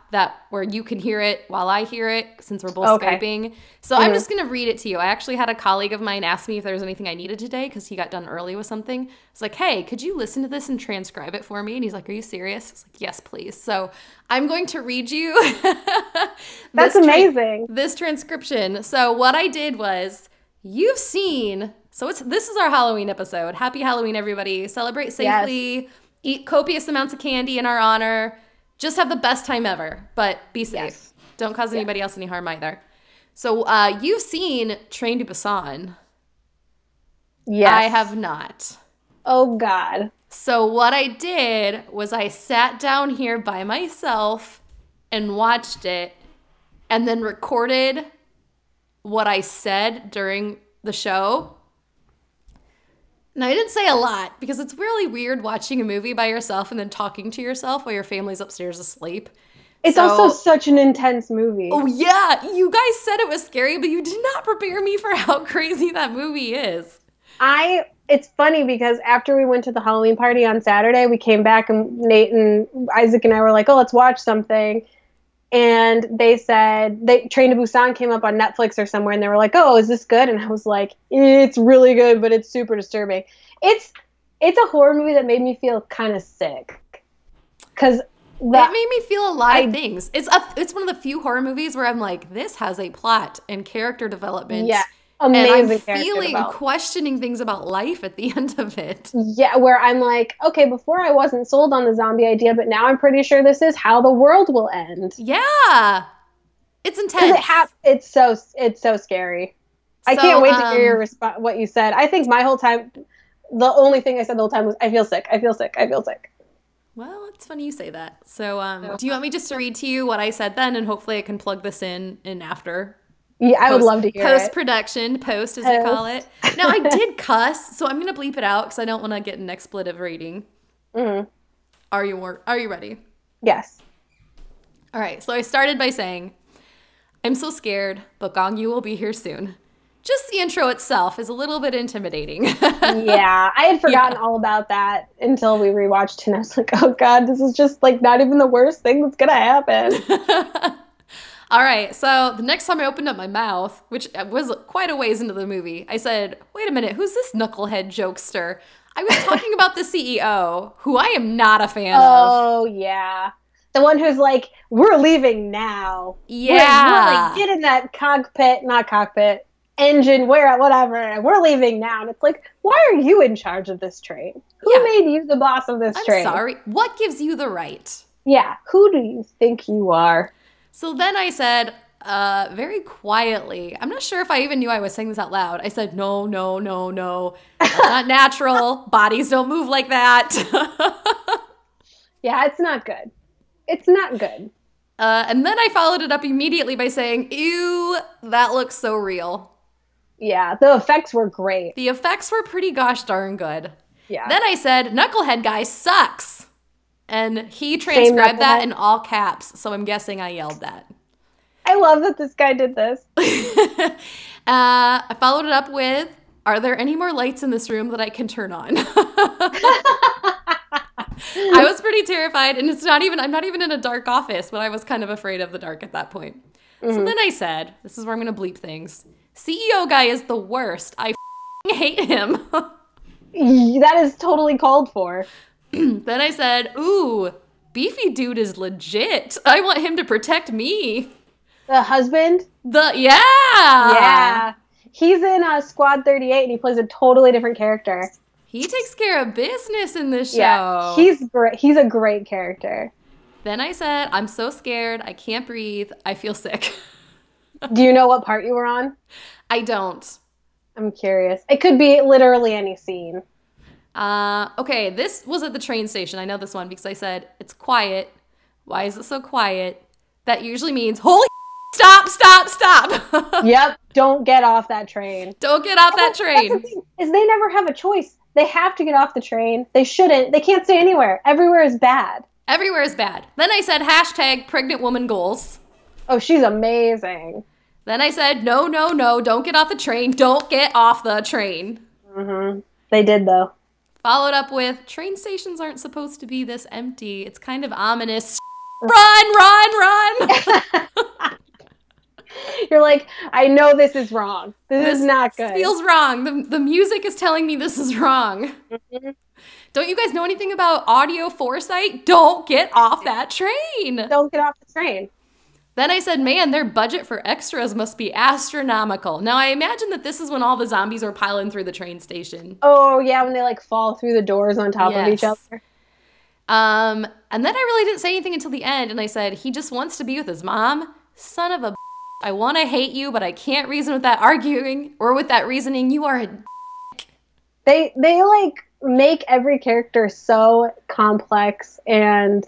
S1: where you can hear it while I hear it, since we're both Skyping. So I'm just going to read it to you. I actually had a colleague of mine ask me if there was anything I needed today because he got done early with something. I was like, hey, could you listen to this and transcribe it for me? And he's like, are you serious? I was like, yes, please. So I'm going to read you
S2: That's amazing.
S1: This transcription. So what I did was, you've seen, this is our Halloween episode. Happy Halloween, everybody. Celebrate safely. Yes. Eat copious amounts of candy in our honor. Just have the best time ever, but be safe. Yes. Don't cause anybody else any harm either. So you've seen Train to Busan.
S2: Yes.
S1: I have not.
S2: Oh, God.
S1: So what I did was I sat down here by myself and watched it and then recorded what I said during the show. And I didn't say a lot because it's really weird watching a movie by yourself and then talking to yourself while your family's upstairs asleep.
S2: It's also such an intense movie.
S1: Oh, yeah. You guys said it was scary, but you did not prepare me for how crazy that movie is.
S2: It's funny because after we went to the Halloween party on Saturday, we came back and Nate and Isaac and I were like, oh, let's watch something. And they said, Train to Busan came up on Netflix or somewhere, and they were like, oh, is this good? And I was like, it's really good, but it's super disturbing. It's a horror movie that made me feel kind of sick. Because
S1: it made me feel a lot of things. It's one of the few horror movies where I'm like, this has a plot and character development.
S2: Yeah. Amazing.
S1: And I'm feeling, questioning things about life at the end of it.
S2: Yeah, where I'm like, okay, before I wasn't sold on the zombie idea, but now I'm pretty sure this is how the world will end.
S1: Yeah. It's intense.
S2: It's so scary. I can't wait to hear your what you said. I think my whole time, the only thing I said the whole time was, I feel sick, I feel sick, I feel sick.
S1: Well, it's funny you say that. So do you want me just to read to you what I said then, and hopefully I can plug this in after?
S2: Yeah, I would love to hear
S1: Post-production, as they call it. Now, I did cuss, so I'm going to bleep it out because I don't want to get an expletive rating. Mm-hmm. Are you ready?
S2: Yes.
S1: All right, so I started by saying, I'm so scared, but Gongyu will be here soon. Just the intro itself is a little bit intimidating.
S2: Yeah, I had forgotten all about that until we rewatched it, and I was like, oh, God, this is just like not even the worst thing that's going to happen.
S1: All right, so the next time I opened up my mouth, which was quite a ways into the movie, I said, wait a minute, who's this knucklehead jokester? I was talking about the CEO, who I am not a fan of.
S2: Oh, yeah. The one who's like, we're leaving now.
S1: Yeah.
S2: Get in that engine, whatever, and we're leaving now. And it's like, why are you in charge of this train? Who made you the boss of this train?
S1: I'm sorry. What gives you the right?
S2: Yeah, who do you think you are?
S1: So then I said, very quietly, I'm not sure if I even knew I was saying this out loud. I said, no, that's not natural. Bodies don't move like that.
S2: Yeah, it's not good. It's not good.
S1: And then I followed it up immediately by saying, ew, that looks so real.
S2: Yeah, the effects were great.
S1: The effects were pretty gosh darn good.
S2: Yeah.
S1: Then I said, knucklehead guy sucks. And he transcribed that in all caps, so I'm guessing I yelled that.
S2: I love that this guy did this.
S1: I followed it up with, are there any more lights in this room that I can turn on? I was pretty terrified, and I'm not even in a dark office, but I was kind of afraid of the dark at that point. Mm-hmm. So then I said, this is where I'm going to bleep things. CEO guy is the worst. I hate him.
S2: That is totally called for.
S1: Then I said, ooh, beefy dude is legit. I want him to protect me.
S2: The husband?
S1: Yeah.
S2: Yeah. He's in Squad 38, and he plays a totally different character.
S1: He takes care of business in this show.
S2: Yeah, he's great. He's a great character.
S1: Then I said, I'm so scared. I can't breathe. I feel sick.
S2: Do you know what part you were on?
S1: I don't.
S2: I'm curious. It could be literally any scene.
S1: Okay, this was at the train station. I know this one because I said, it's quiet. Why is it so quiet? That usually means, holy stop.
S2: Yep, don't get off that train.
S1: Don't get off that train.
S2: That's the thing, is they never have a choice. They have to get off the train. They shouldn't. They can't stay anywhere. Everywhere is bad.
S1: Everywhere is bad. Then I said, hashtag pregnant woman goals.
S2: Oh, she's amazing.
S1: Then I said, no, don't get off the train. Don't get off the train.
S2: Mm-hmm. They did, though.
S1: Followed up with, train stations aren't supposed to be this empty. It's kind of ominous. Run, run, run!
S2: You're like, I know this is wrong. This is not good.
S1: This feels wrong. The music is telling me this is wrong.
S2: Mm-hmm.
S1: Don't you guys know anything about audio foresight? Don't get off that train.
S2: Don't get off the train.
S1: Then I said, man, their budget for extras must be astronomical. Now, I imagine that this is when all the zombies are piling through the train station.
S2: Oh, yeah, when they, like, fall through the doors on top of each other.
S1: And then I really didn't say anything until the end, and I said, he just wants to be with his mom. Son of a I want to hate you, but I can't reason with that arguing or with that reasoning. You are a
S2: They like, make every character so complex and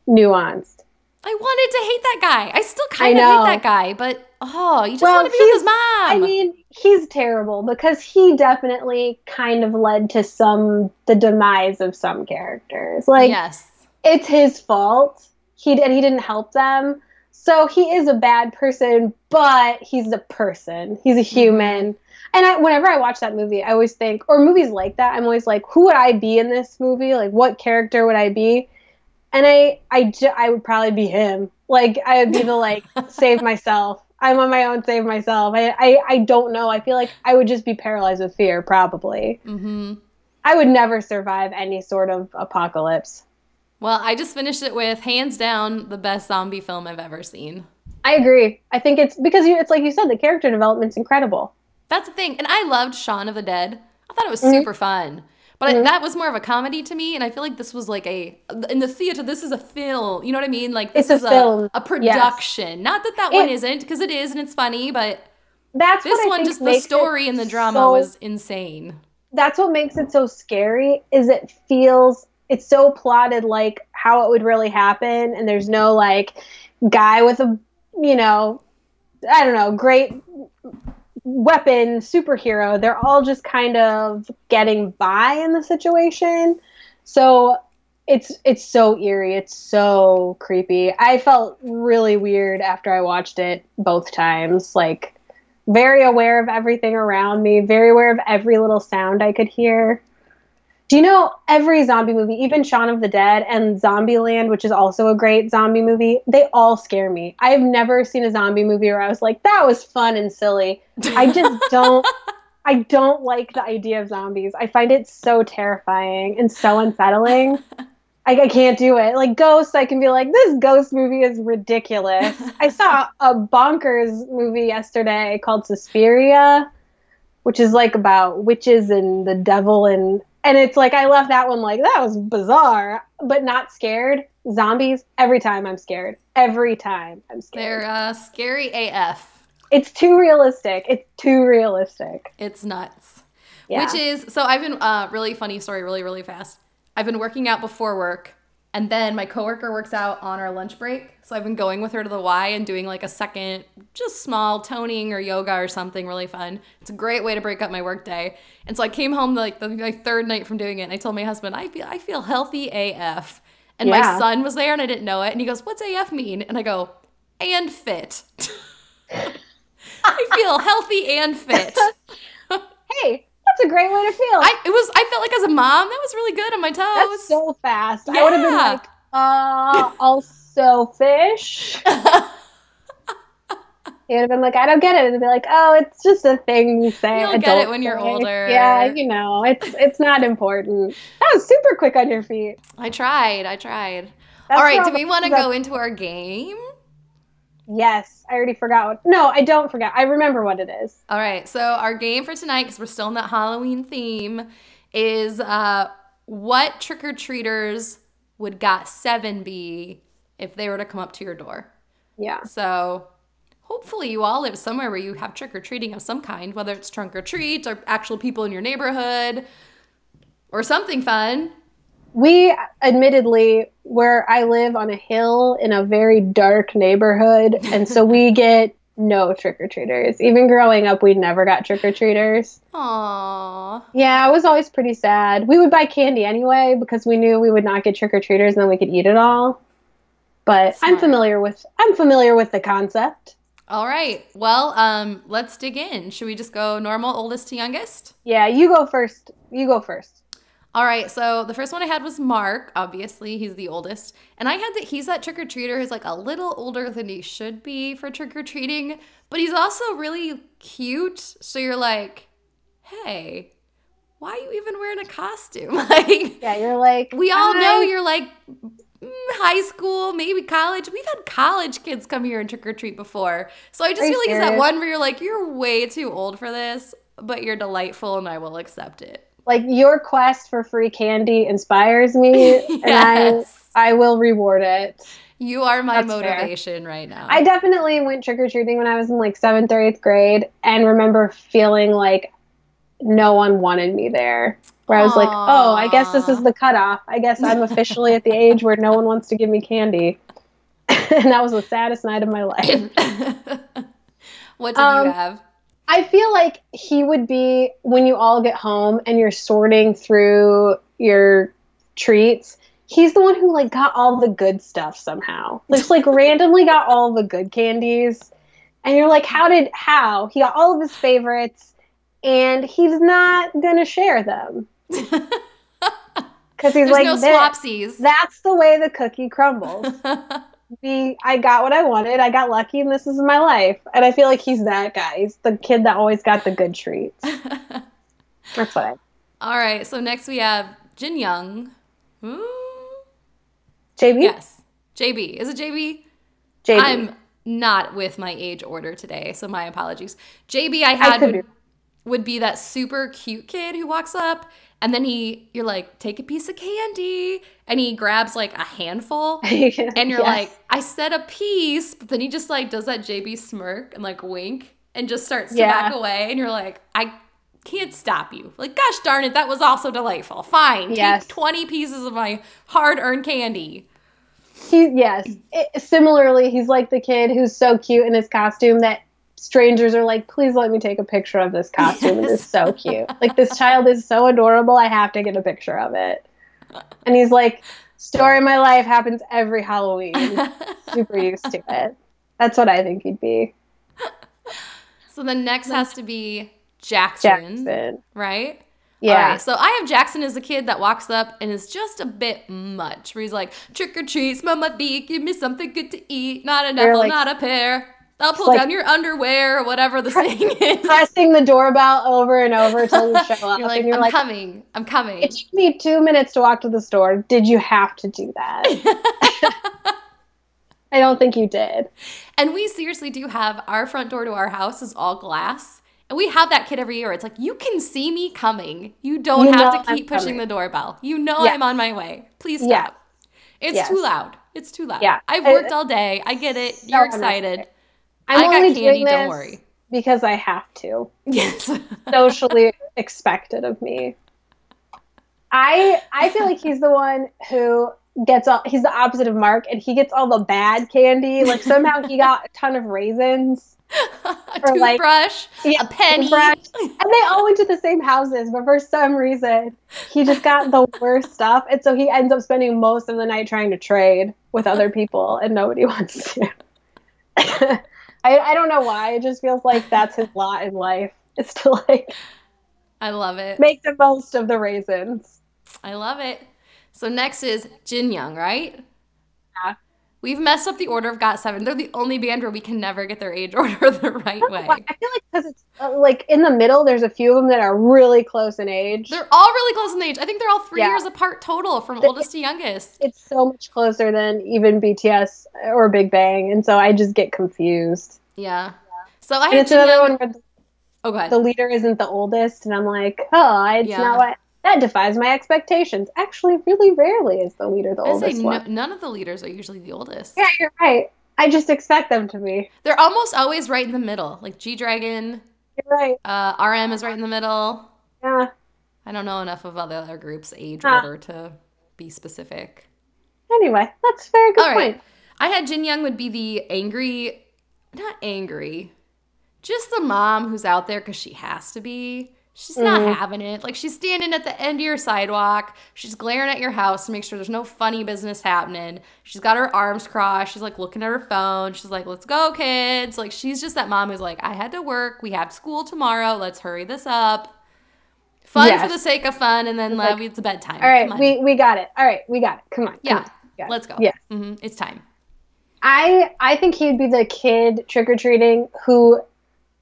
S2: nuanced.
S1: I wanted to hate that guy. I still kind of hate that guy, but you just want to be with his mom.
S2: I mean, he's terrible because he definitely kind of led to the demise of some characters. Like, yes, it's his fault. He didn't help them. So he is a bad person, but he's a person. He's a human. And whenever I watch that movie, I always think, or movies like that, I'm always like, who would I be in this movie? Like, what character would I be? And I would probably be him. Like, I would be the, like, save myself. I'm on my own, save myself. I don't know. I feel like I would just be paralyzed with fear, probably. Mm-hmm. I would never survive any sort of apocalypse.
S1: Well, I just finished it with, hands down, the best zombie film I've ever seen.
S2: I agree. I think it's because it's like you said, the character development's incredible.
S1: That's the thing. And I loved Shaun of the Dead. I thought it was super fun. But that was more of a comedy to me, and I feel like this was like in the theater, this is a film. You know what I mean? Like, this is a production. Yes. Not that one isn't, because it is, and it's funny, but this one, just the story and the drama was insane. That's what makes it so scary, is it's so plotted like how it would really happen, and there's no, like, guy with a,
S2: I don't know, great weapon superhero. They're all just kind of getting by in the situation. So it's so eerie. It's so creepy. I felt really weird after I watched it both times. Like, very aware of everything around me, very aware of every little sound I could hear. Do you know, every zombie movie, even Shaun of the Dead and Zombieland, which is also a great zombie movie, they all scare me. I've never seen a zombie movie where I was like, that was fun and silly. I just I don't like the idea of zombies. I find it so terrifying and so unsettling. I can't do it. Like, Ghosts, I can be like, this ghost movie is ridiculous. I saw a bonkers movie yesterday called Suspiria, which is like about witches and the devil, and it's like, I left that one like, that was bizarre, but not scared. Zombies, every time I'm scared. Every time I'm scared.
S1: They're scary AF.
S2: It's too realistic.
S1: It's nuts.
S2: Yeah.
S1: Which is, so I've been, really funny story, really, really fast. I've been working out before work, and then my coworker works out on our lunch break. So I've been going with her to the Y and doing like a second, just small toning or yoga or something really fun. It's a great way to break up my work day. And so I came home like my third night from doing it, and I told my husband, I feel healthy AF. And my son was there, and I didn't know it. And he goes, what's AF mean? And I go, and fit. I feel healthy and fit.
S2: Hey, that's a great way to feel.
S1: I felt like as a mom, that was really good on my toes.
S2: That's so fast.
S1: Yeah.
S2: I would have been like, also fish. He would have been like, I don't get it. And be like, oh, it's just a thing you say.
S1: You'll get it when you're older.
S2: Yeah, it's not important. That was super quick on your feet.
S1: I tried. All right, do we want to go into our game?
S2: Yes, I already forgot. No, I don't forget. I remember what it is.
S1: All right, so our game for tonight, because we're still in that Halloween theme, is what trick-or-treaters would Got 7 be if they were to come up to your door?
S2: Yeah.
S1: So hopefully you all live somewhere where you have trick-or-treating of some kind, whether it's trunk or treat or actual people in your neighborhood or something fun.
S2: We, admittedly, where I live on a hill in a very dark neighborhood, and so we get no trick-or-treaters. Even growing up, we never got trick-or-treaters.
S1: Aww.
S2: Yeah, it was always pretty sad. We would buy candy anyway because we knew we would not get trick-or-treaters and then we could eat it all. But smart. I'm familiar with the concept.
S1: All right. Well, let's dig in. Should we just go normal, oldest to youngest?
S2: Yeah, you go first.
S1: All right, so the first one I had was Mark. Obviously, he's the oldest. And I had that he's that trick-or-treater who's like a little older than he should be for trick-or-treating, but he's also really cute. So you're like, hey, why are you even wearing a costume? Like,
S2: Yeah, you're like,
S1: we all know you're like high school, maybe college. We've had college kids come here and trick-or-treat before. So I just feel like it's that one where you're like, you're way too old for this, but you're delightful and I will accept it.
S2: Like, your quest for free candy inspires me, and I will reward it.
S1: You are my motivation right now.
S2: I definitely went trick-or-treating when I was in like 7th or 8th grade and remember feeling like no one wanted me there. Where I was like, oh, I guess this is the cutoff. I guess I'm officially at the age where no one wants to give me candy. And that was the saddest night of my life.
S1: What did you have?
S2: I feel like he would be, when you all get home and you're sorting through your treats, he's the one who like got all the good stuff somehow. Just like randomly got all the good candies. And you're like, how? He got all of his favorites and he's not going to share them. Because he's like,
S1: no swapsies.
S2: That's the way the cookie crumbles. I got what I wanted. I got lucky, and this is my life. And I feel like he's that guy. He's the kid that always got the good treats. That's what I.
S1: All right. So next we have Jin Young. Ooh.
S2: JB?
S1: Yes. JB. Is it JB?
S2: JB.
S1: I'm not with my age order today, so my apologies. JB I had would be that super cute kid who walks up and then you're like, take a piece of candy. And he grabs like a handful. And you're like, I said a piece. But then he just like does that JB smirk and like wink and just starts to back away. And you're like, I can't stop you. Like, gosh darn it, that was also delightful. Fine. Take 20 pieces of my hard-earned candy.
S2: Similarly, he's like the kid who's so cute in his costume that strangers are like, please let me take a picture of this costume. It is so cute. Like, this child is so adorable. I have to get a picture of it. And he's like, story of my life happens every Halloween. Super used to it. That's what I think he'd be.
S1: So the next has to be Jackson. Right?
S2: Yeah.
S1: All right, so I have Jackson as a kid that walks up and is just a bit much. Where he's like, trick or treat, smell my feet, give me something good to eat. Not an apple, not a pear. I'll pull down your underwear or whatever the saying is. Pressing
S2: the doorbell over and over until you show up.
S1: You're like, I'm coming. I'm coming.
S2: It took me 2 minutes to walk to the store. Did you have to do that? I don't think you did.
S1: And we seriously do have our front door to our house is all glass. And we have that kid every year. It's like, you can see me coming. You don't have to keep pushing the doorbell. You know I'm on my way. Please stop. Yeah. It's too loud. It's too loud. Yeah. I've worked all day. I get it. You're excited.
S2: I got candy, don't worry. Because I have to.
S1: Yes.
S2: Socially expected of me. I feel like he's the one who he's the opposite of Mark, and he gets all the bad candy. Like, somehow he got a ton of raisins.
S1: A toothbrush, a penny.
S2: And they all went to the same houses, but for some reason, he just got the worst stuff. And so he ends up spending most of the night trying to trade with other people, and nobody wants to. I don't know why. It just feels like that's his lot in life. It's to like,
S1: I love it.
S2: Make the most of the raisins.
S1: I love it. So next is Jin Young, right?
S2: Yeah.
S1: We've messed up the order of GOT7. They're the only band where we can never get their age order the right way.
S2: I feel like because it's like in the middle, there's a few of them that are really close in age.
S1: They're all really close in age. I think they're all 3 years apart total from oldest to youngest.
S2: It's so much closer than even BTS or Big Bang. And so I just get confused.
S1: Yeah. So I had
S2: another one where the leader isn't the oldest. And I'm like, it's not what. That defies my expectations. Actually, really rarely is the leader the oldest one.
S1: None of the leaders are usually the oldest.
S2: Yeah, you're right. I just expect them to be.
S1: They're almost always right in the middle. Like G-Dragon.
S2: You're right.
S1: RM is right in the middle.
S2: Yeah.
S1: I don't know enough of other groups' age order to be specific.
S2: Anyway, that's a very good point.
S1: I had Jin Young would be the not angry, just the mom who's out there because she has to be. She's not having it. Like, she's standing at the end of your sidewalk. She's glaring at your house to make sure there's no funny business happening. She's got her arms crossed. She's, like, looking at her phone. She's like, let's go, kids. Like, she's just that mom who's like, I had to work. We have school tomorrow. Let's hurry this up. Fun for the sake of fun, and then it's bedtime.
S2: All right, we got it. All right, we got it. Come on.
S1: Let's go.
S2: Yeah.
S1: Mm-hmm. It's time.
S2: I think he'd be the kid trick-or-treating who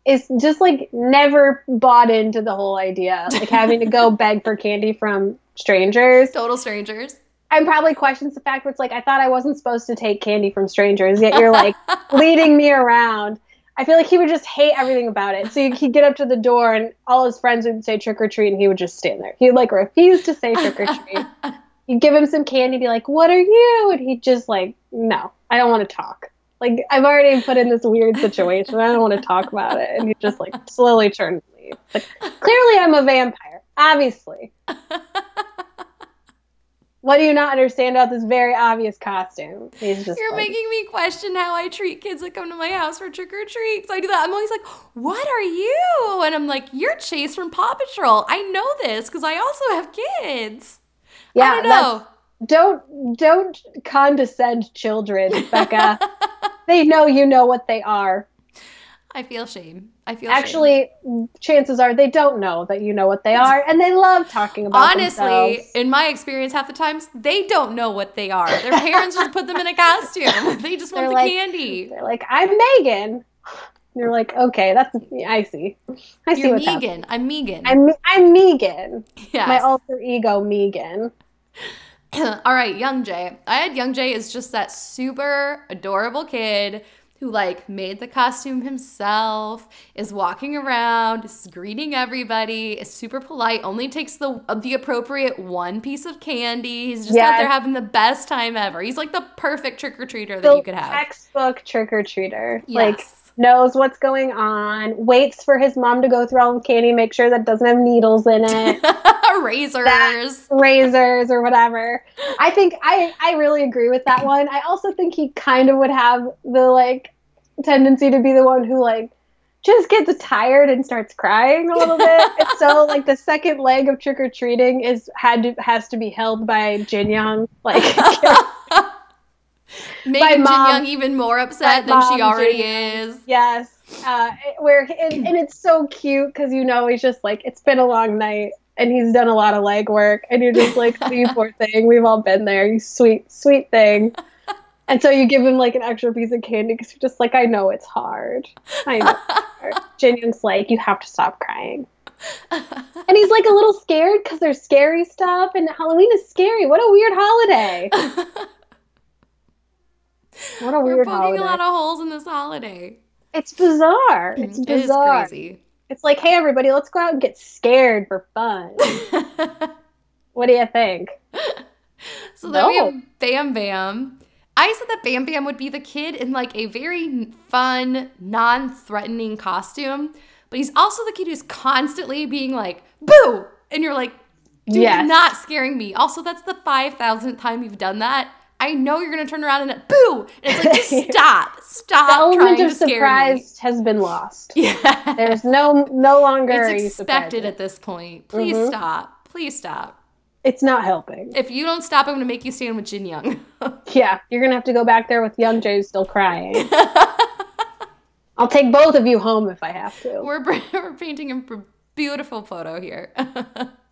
S2: is just, like, never bought into the whole idea of, like, having to go beg for candy from strangers.
S1: Total strangers.
S2: And probably questions the fact where it's like, I thought I wasn't supposed to take candy from strangers, yet you're, like, leading me around. I feel like he would just hate everything about it. So he'd get up to the door, and all his friends would say trick-or-treat, and he would just stand there. He'd, like, refuse to say trick-or-treat. You'd give him some candy, be like, what are you? And he'd just, like, no, I don't want to talk. Like, I've already put in this weird situation. I don't want to talk about it. And he'd just, like, slowly turn and leave. Like, clearly I'm a vampire. Obviously. What do you not understand about this very obvious costume? He's just
S1: You're making me question how I treat kids that come to my house for trick-or-treats. I do that. I'm always like, what are you? And I'm like, you're Chase from Paw Patrol. I know this because I also have kids.
S2: Yeah,
S1: I don't know.
S2: Don't condescend children, Becca. They know you know what they are.
S1: I feel shame.
S2: Actually, chances are they don't know that you know what they are, and they love talking about
S1: Honestly,
S2: themselves.
S1: In my experience, half the times, they don't know what they are. Their parents just put them in a costume. They just want the candy.
S2: They're like, I'm Megan. You're like, okay, I see. I see what's happening.
S1: I'm Megan.
S2: I'm Megan.
S1: Yes.
S2: My alter ego, Megan.
S1: All right, Young Jay. I had Young Jay as just that super adorable kid who, like, made the costume himself, is walking around, is greeting everybody, is super polite, only takes the appropriate one piece of candy. He's just out there having the best time ever. He's, like, the perfect trick-or-treater that you could have.
S2: Textbook trick-or-treater.
S1: Yes.
S2: Like, knows what's going on, waits for his mom to go through all the candy, make sure that doesn't have needles in it. Razors or whatever. I think I really agree with that one. I also think he kind of would have the, like, tendency to be the one who, like, just gets tired and starts crying a little bit. And so, like, the second leg of trick-or-treating has to be held by Jin Young. Like,
S1: making Jin Young even more upset than she already is.
S2: Yes. And it's so cute because, you know, he's just like, it's been a long night and he's done a lot of legwork, and you're just like, oh, you poor thing, we've all been there, you sweet, sweet thing. And so you give him, like, an extra piece of candy because you're just like, I know it's hard. I know it's hard. Jin Young's like, you have to stop crying. And he's, like, a little scared because there's scary stuff, and Halloween is scary. What a weird holiday. What a weird holiday.
S1: We're poking a lot of holes in this holiday.
S2: It's bizarre. It's bizarre.
S1: It is crazy.
S2: It's like, hey, everybody, let's go out and get scared for fun. What do you think?
S1: So then we have Bam Bam. I said that Bam Bam would be the kid in, like, a very fun, non-threatening costume. But he's also the kid who's constantly being like, boo! And you're like, dude, you're not scaring me. Also, that's the 5,000th time you've done that. I know you're going to turn around and boo! And it's like, just stop. Stop
S2: the element
S1: trying
S2: of
S1: to scare
S2: surprise
S1: me.
S2: Has been lost.
S1: Yeah.
S2: There's no longer
S1: it's expected at this point. Please stop. Please stop.
S2: It's not helping.
S1: If you don't stop, I'm going to make you stand with Jin Young.
S2: Yeah, you're going to have to go back there with Young Jay still crying. I'll take both of you home if I have to.
S1: We're painting a beautiful photo here.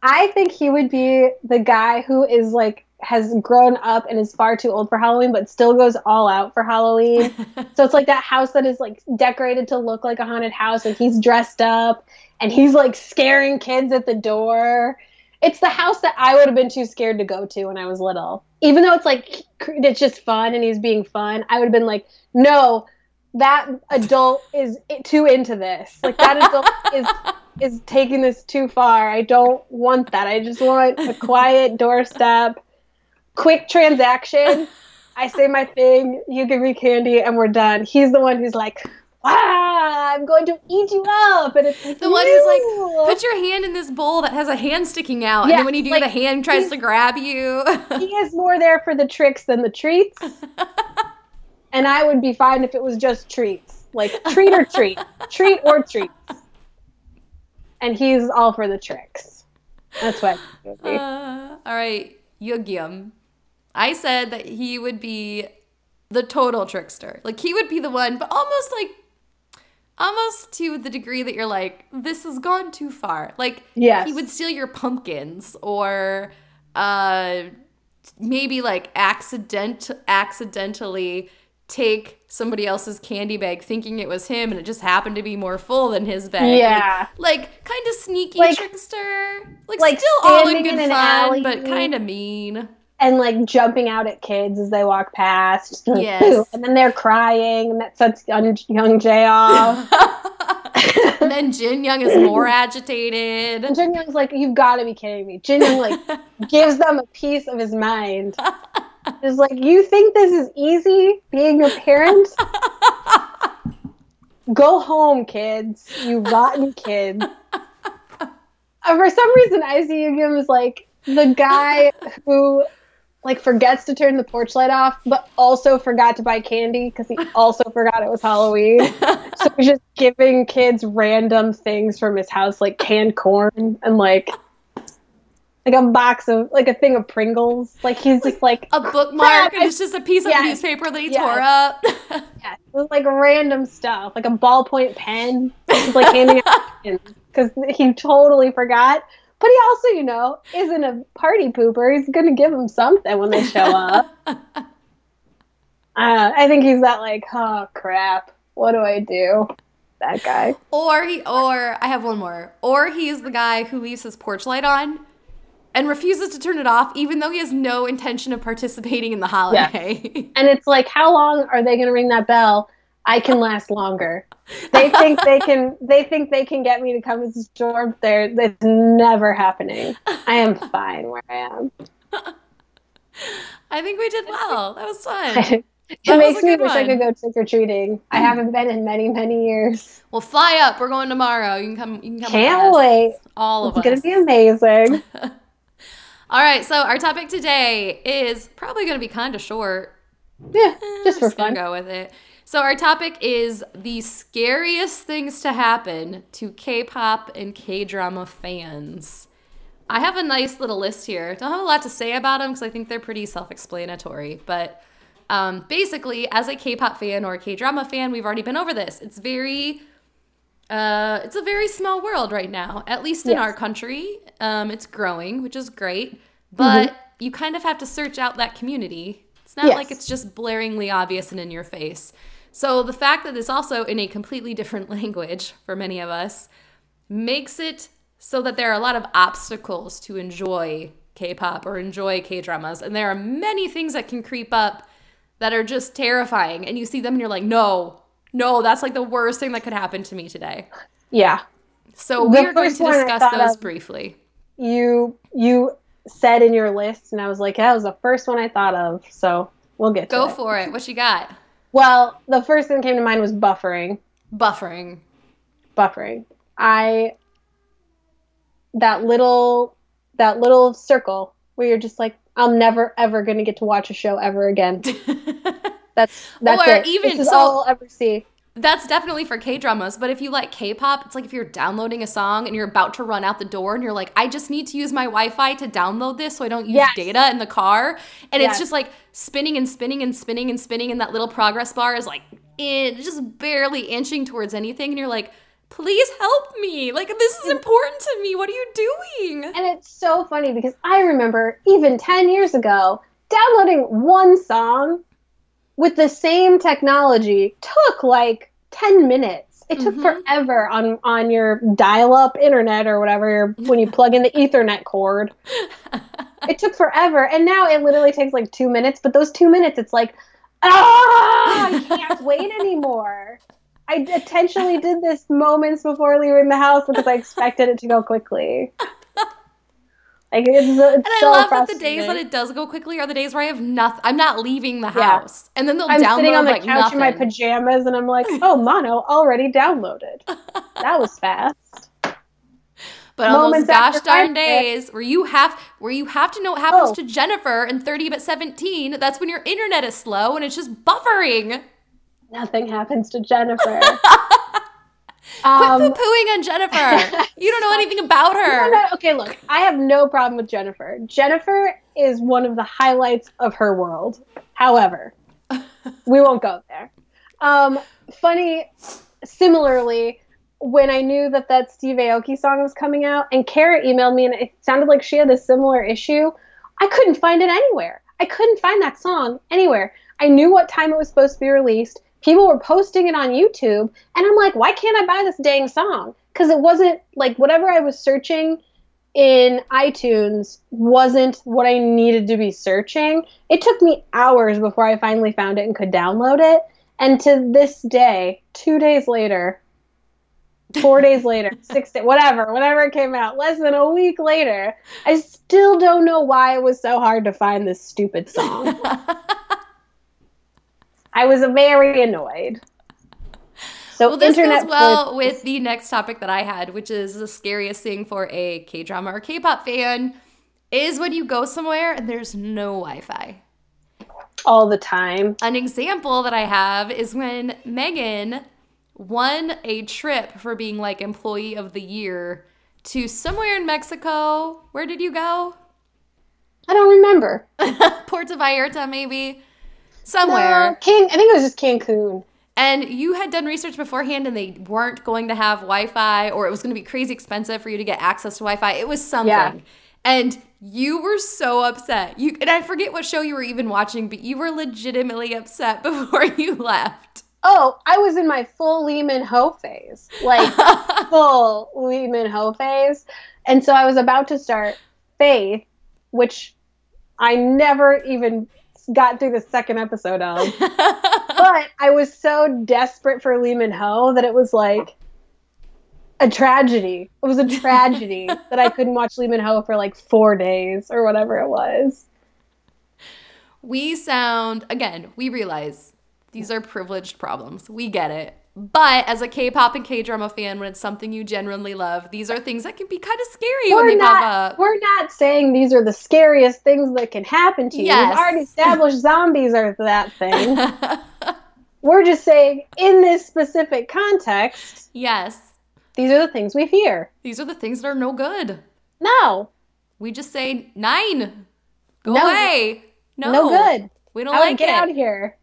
S2: I think he would be the guy who is, like, has grown up and is far too old for Halloween, but still goes all out for Halloween. So it's like that house that is, like, decorated to look like a haunted house, and he's dressed up, and he's, like, scaring kids at the door. It's the house that I would have been too scared to go to when I was little. Even though it's, like, it's just fun and he's being fun, I would have been like, no, that adult is too into this. Like, that adult is taking this too far. I don't want that. I just want a quiet doorstep, quick transaction. I say my thing, you give me candy, and we're done. He's the one who's like, I'm going to eat you up. And it's like,
S1: the one who's like, put your hand in this bowl that has a hand sticking out. And then when you do, like, the hand tries to grab you.
S2: He is more there for the tricks than the treats. And I would be fine if it was just treats. Like, treat or treat. Treat or treats. And he's all for the tricks. That's what it would be.
S1: All right, Yugyum. I said that he would be the total trickster. Like, he would be the one, but almost like almost to the degree that you're like, this has gone too far. Like,
S2: Yes.
S1: he would steal your pumpkins or maybe like accidentally take somebody else's candy bag thinking it was him and it just happened to be more full than his bag.
S2: Yeah.
S1: Like kind of sneaky
S2: Like-
S1: trickster. Like
S2: like
S1: still all in
S2: standing
S1: good
S2: in an
S1: fun,
S2: alley.
S1: but kind of mean.
S2: And like jumping out at kids as they walk past. Just like,
S1: Yes.
S2: "Boo," and then they're crying and that sets young Jay off.
S1: And then Jin Young is more agitated.
S2: And Jin Young's like, you've got to be kidding me. Jin Young like gives them a piece of his mind. It's like, you think this is easy being a parent? Go home, kids. You rotten kids. For some reason, I see him as like the guy who like forgets to turn the porch light off, but also forgot to buy candy because he also forgot it was Halloween. So he's just giving kids random things from his house, like canned corn and like a box of like a thing of Pringles. Like he's just like
S1: a bookmark, and it's just a piece of
S2: Yes.
S1: newspaper that he
S2: Yes.
S1: tore up.
S2: yeah, it was like random stuff, like a ballpoint pen. He's like handing out because he totally forgot. But he also, you know, isn't a party pooper. He's going to give them something when they show up. I think he's that like, oh, crap. What do I do? That guy.
S1: Or I have one more. Or he is the guy who leaves his porch light on and refuses to turn it off, even though he has no intention of participating in the holiday.
S2: Yes. And it's like, how long are they going to ring that bell? I can last longer. They think they can get me to come to the store. That's never happening. I am fine where I am.
S1: I think we did well. That was fun.
S2: It makes me wish I could go trick-or-treating. I haven't been in many, many years.
S1: Well, fly up. We're going tomorrow. You can come.
S2: Can't wait.
S1: All of us.
S2: It's going to be amazing.
S1: All right. So our topic today is probably going to be kind of short.
S2: Yeah, just for fun.
S1: Go with it. So our topic is the scariest things to happen to K-pop and K-drama fans. I have a nice little list here. Don't have a lot to say about them because I think they're pretty self-explanatory. But basically, as a K-pop fan or a K-drama fan, we've already been over this. It's a very small world right now, at least in our country. It's growing, which is great. But you kind of have to search out that community. It's not like it's just blaringly obvious and in your face. So the fact that it's also in a completely different language for many of us makes it so that there are a lot of obstacles to enjoy K-pop or enjoy K-dramas. And there are many things that can creep up that are just terrifying. And you see them and you're like, no, that's like the worst thing that could happen to me today.
S2: Yeah.
S1: So we are going to discuss those briefly.
S2: You said in your list, and I was like, that was the first one I thought of. So we'll get to it.
S1: Go for it. What you got?
S2: Well, the first thing that came to mind was buffering.
S1: Buffering. That little circle where you're just like, I'm never ever going to get to watch a show ever again. That's it. This is all I'll ever see. That's definitely for K-dramas, but if you like K-pop, it's like if you're downloading a song and you're about to run out the door and you're like, I just need to use my Wi-Fi to download this so I don't use data in the car. And it's just like spinning and spinning and spinning and spinning, and that little progress bar is like just barely inching towards anything. And you're like, please help me. Like, this is important to me. What are you doing? And
S2: it's so funny because I remember even 10 years ago, downloading one song with the same technology took like 10 minutes. It took forever on your dial-up internet or whatever when you plug in the Ethernet cord. It took forever. And now it literally takes like 2 minutes. But those 2 minutes, it's like, I can't wait anymore. I intentionally did this moments before leaving the house because I expected it to go quickly. Like and
S1: I love that the days that it does go quickly are the days where I have nothing. I'm not leaving the house, and then I'm
S2: sitting on the
S1: like
S2: couch in my pajamas, and I'm like, "Oh, mono already downloaded. That was fast."
S1: But on those gosh darn days where you have to know what happens to Jennifer in 30 but 17, that's when your internet is slow and it's just buffering.
S2: Nothing happens to Jennifer.
S1: Quit poo-pooing on Jennifer. You don't know anything about her.
S2: No, okay, look, I have no problem with Jennifer. Jennifer is one of the highlights of her world. However, we won't go there. Funny similarly, when I knew that Steve Aoki song was coming out, and Kara emailed me, and it sounded like she had a similar issue, I couldn't find it anywhere. I couldn't find that song anywhere. I knew what time it was supposed to be released. People were posting it on YouTube, and I'm like, why can't I buy this dang song? Because it wasn't, like, whatever I was searching in iTunes wasn't what I needed to be searching. It took me hours before I finally found it and could download it. And to this day, 2 days later, 4 days later, 6 days, whatever it came out, less than a week later, I still don't know why it was so hard to find this stupid song. I was very annoyed. So
S1: well, this goes well with the next topic that I had, which is the scariest thing for a K-drama or K-pop fan is when you go somewhere and there's no Wi-Fi.
S2: All the time.
S1: An example that I have is when Megan won a trip for being like employee of the year to somewhere in Mexico. Where did you go?
S2: I don't remember.
S1: Puerto Vallarta, maybe? Somewhere.
S2: No, I think it was just Cancun.
S1: And you had done research beforehand and they weren't going to have Wi-Fi, or it was going to be crazy expensive for you to get access to Wi-Fi. It was something. Yeah. And you were so upset. And I forget what show you were even watching, but you were legitimately upset before you left.
S2: Oh, I was in my full Lee Min-ho phase. Like, full Lee Min-ho phase. And so I was about to start Faith, which I never even got through the second episode of. But I was so desperate for Lee Min-ho that it was like a tragedy. It was a tragedy that I couldn't watch Lee Min-ho for like 4 days or whatever it was.
S1: We realize these are privileged problems. We get it. But as a K-pop and K-drama fan, when it's something you genuinely love, these are things that can be kind of scary when they pop up.
S2: We're not saying these are the scariest things that can happen to you.
S1: Yes.
S2: We've already established zombies are that thing. We're just saying, in this specific context,
S1: yes,
S2: these are the things we fear.
S1: These are the things that are no good.
S2: No.
S1: We just say, 9. Go away.
S2: No good.
S1: We don't like it.
S2: Get out of here.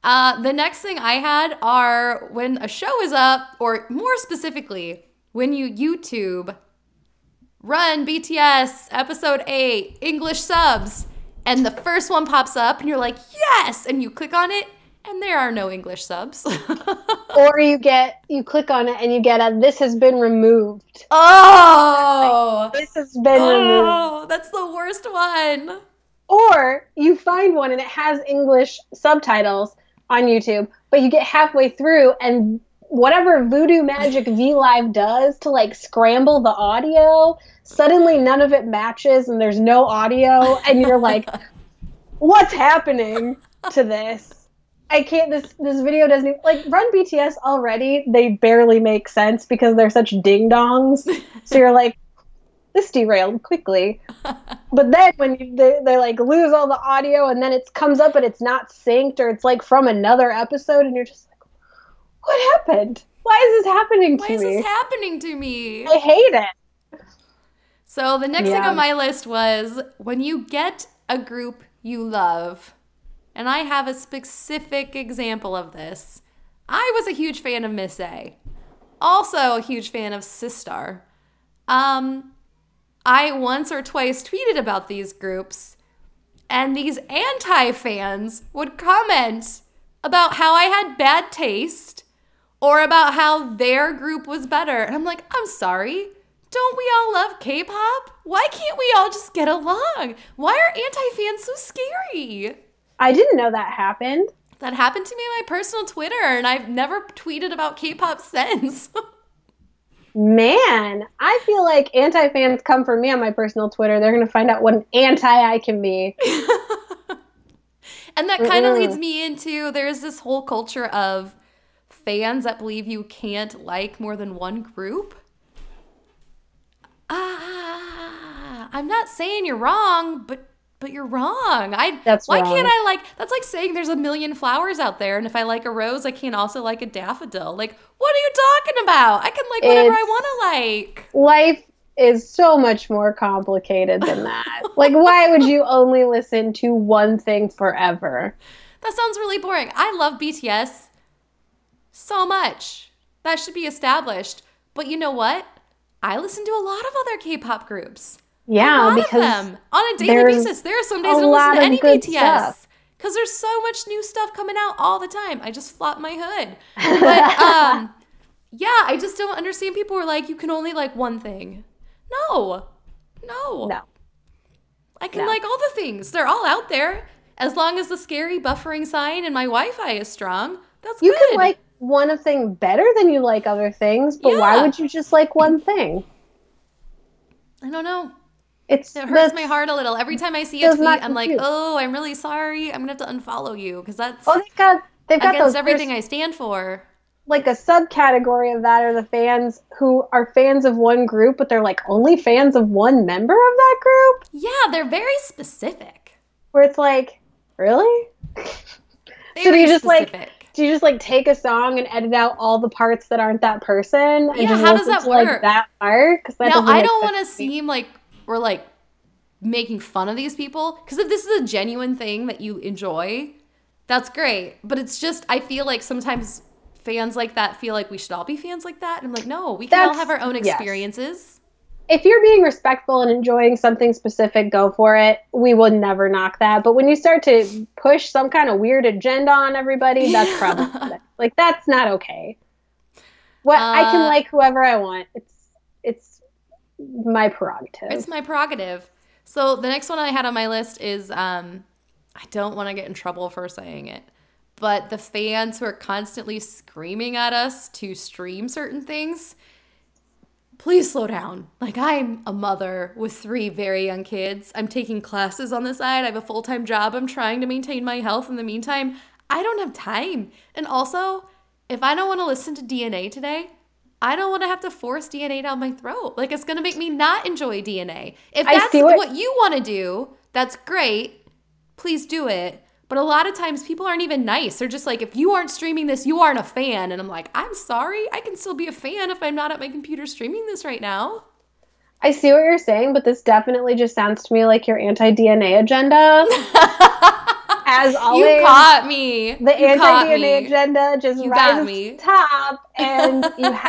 S1: The next thing I had are when a show is up, or more specifically, when you YouTube run BTS episode 8 English subs, and the first one pops up, and you're like, yes! And you click on it, and there are no English subs.
S2: Or you click on it, and you get a, this has been removed.
S1: Oh!
S2: This has been removed.
S1: Oh, that's the worst one.
S2: Or you find one, and it has English subtitles on YouTube, but you get halfway through, and whatever voodoo magic VLive does to like scramble the audio, suddenly none of it matches and there's no audio, and you're like, what's happening to this? I can't, this video doesn't even, like, Run BTS already, they barely make sense because they're such ding-dongs, so you're like, this derailed quickly. But then when they like lose all the audio, and then it comes up and it's not synced, or it's like from another episode, and you're just like, what happened? Why is this happening to me?
S1: Why is this happening to me?
S2: I hate it.
S1: So the next thing on my list was when you get a group you love, and I have a specific example of this. I was a huge fan of Miss A. Also a huge fan of Sistar. I once or twice tweeted about these groups, and these anti-fans would comment about how I had bad taste or about how their group was better. And I'm like, I'm sorry. Don't we all love K-pop? Why can't we all just get along? Why are anti-fans so scary?
S2: I didn't know that happened.
S1: That happened to me on my personal Twitter, and I've never tweeted about K-pop since.
S2: Man, I feel like anti-fans come for me on my personal Twitter. They're going to find out what an anti I can be.
S1: And that kind of leads me into, there's this whole culture of fans that believe you can't like more than one group. I'm not saying you're wrong, but you're wrong. That's why wrong. Can't I like, that's like saying there's a million flowers out there, and if I like a rose, I can't also like a daffodil. Like, what are you talking about? I can like whatever I want to like.
S2: Life is so much more complicated than that. Like, why would you only listen to one thing forever?
S1: That sounds really boring. I love BTS so much. That should be established. But you know what? I listen to a lot of other K-pop groups.
S2: Yeah,
S1: a lot
S2: because
S1: of them on a daily basis. There are some days I don't listen to any BTS because there's so much new stuff coming out all the time. I just flop my hood. But yeah, I just don't understand people who are like, you can only like one thing. No. I can like all the things. They're all out there. As long as the scary buffering sign and my Wi-Fi is strong, that's
S2: you
S1: good.
S2: You can like one thing better than you like other things, but why would you just like one thing? I
S1: don't know. It hurts my heart a little. Every time I see a tweet, I'm like, oh, I'm really sorry. I'm going to have to unfollow you because that's
S2: they've got
S1: against everything I stand for.
S2: Like a subcategory of that are the fans who are fans of one group, but they're like only fans of one member of that group.
S1: Yeah, they're very specific.
S2: Where it's like, really? So do you just like take a song and edit out all the parts that aren't that person? And just
S1: how does that work?
S2: Like that part?
S1: Now I don't want to seem like we're like making fun of these people, because if this is a genuine thing that you enjoy, that's great. But it's just, I feel like sometimes fans like that feel like we should all be fans like that. And I'm like, no, we can all have our own experiences.
S2: If you're being respectful and enjoying something specific, go for it. We would never knock that. But when you start to push some kind of weird agenda on everybody, that's problematic. Like, that's not okay. I can like whoever I want. It's my prerogative.
S1: It's my prerogative. So the next one I had on my list is, I don't want to get in trouble for saying it, but the fans who are constantly screaming at us to stream certain things, please slow down. Like, I'm a mother with 3 very young kids. I'm taking classes on the side. I have a full-time job. I'm trying to maintain my health in the meantime. I don't have time. And also, if I don't want to listen to DNA today, I don't want to have to force DNA down my throat. Like, it's going to make me not enjoy DNA. If that's what you want to do, that's great. Please do it. But a lot of times people aren't even nice. They're just like, if you aren't streaming this, you aren't a fan. And I'm like, I'm sorry. I can still be a fan if I'm not at my computer streaming this right now.
S2: I see what you're saying, but this definitely just sounds to me like your anti-DNA agenda. As always,
S1: you caught me.
S2: The anti-DNA agenda just rises to the top, and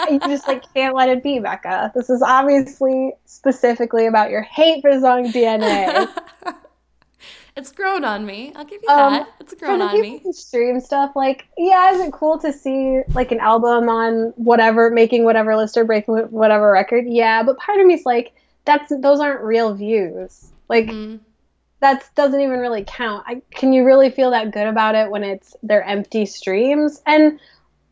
S2: you just like can't let it be, Becca. This is obviously specifically about your hate for the song DNA.
S1: It's grown on me. I'll give you that. It's grown on me.
S2: Who stream stuff, like, yeah, is it cool to see like an album on whatever, making whatever list or breaking whatever record? Yeah, but part of me is like, those aren't real views. Like, that doesn't even really count. Can you really feel that good about it when they're empty streams? And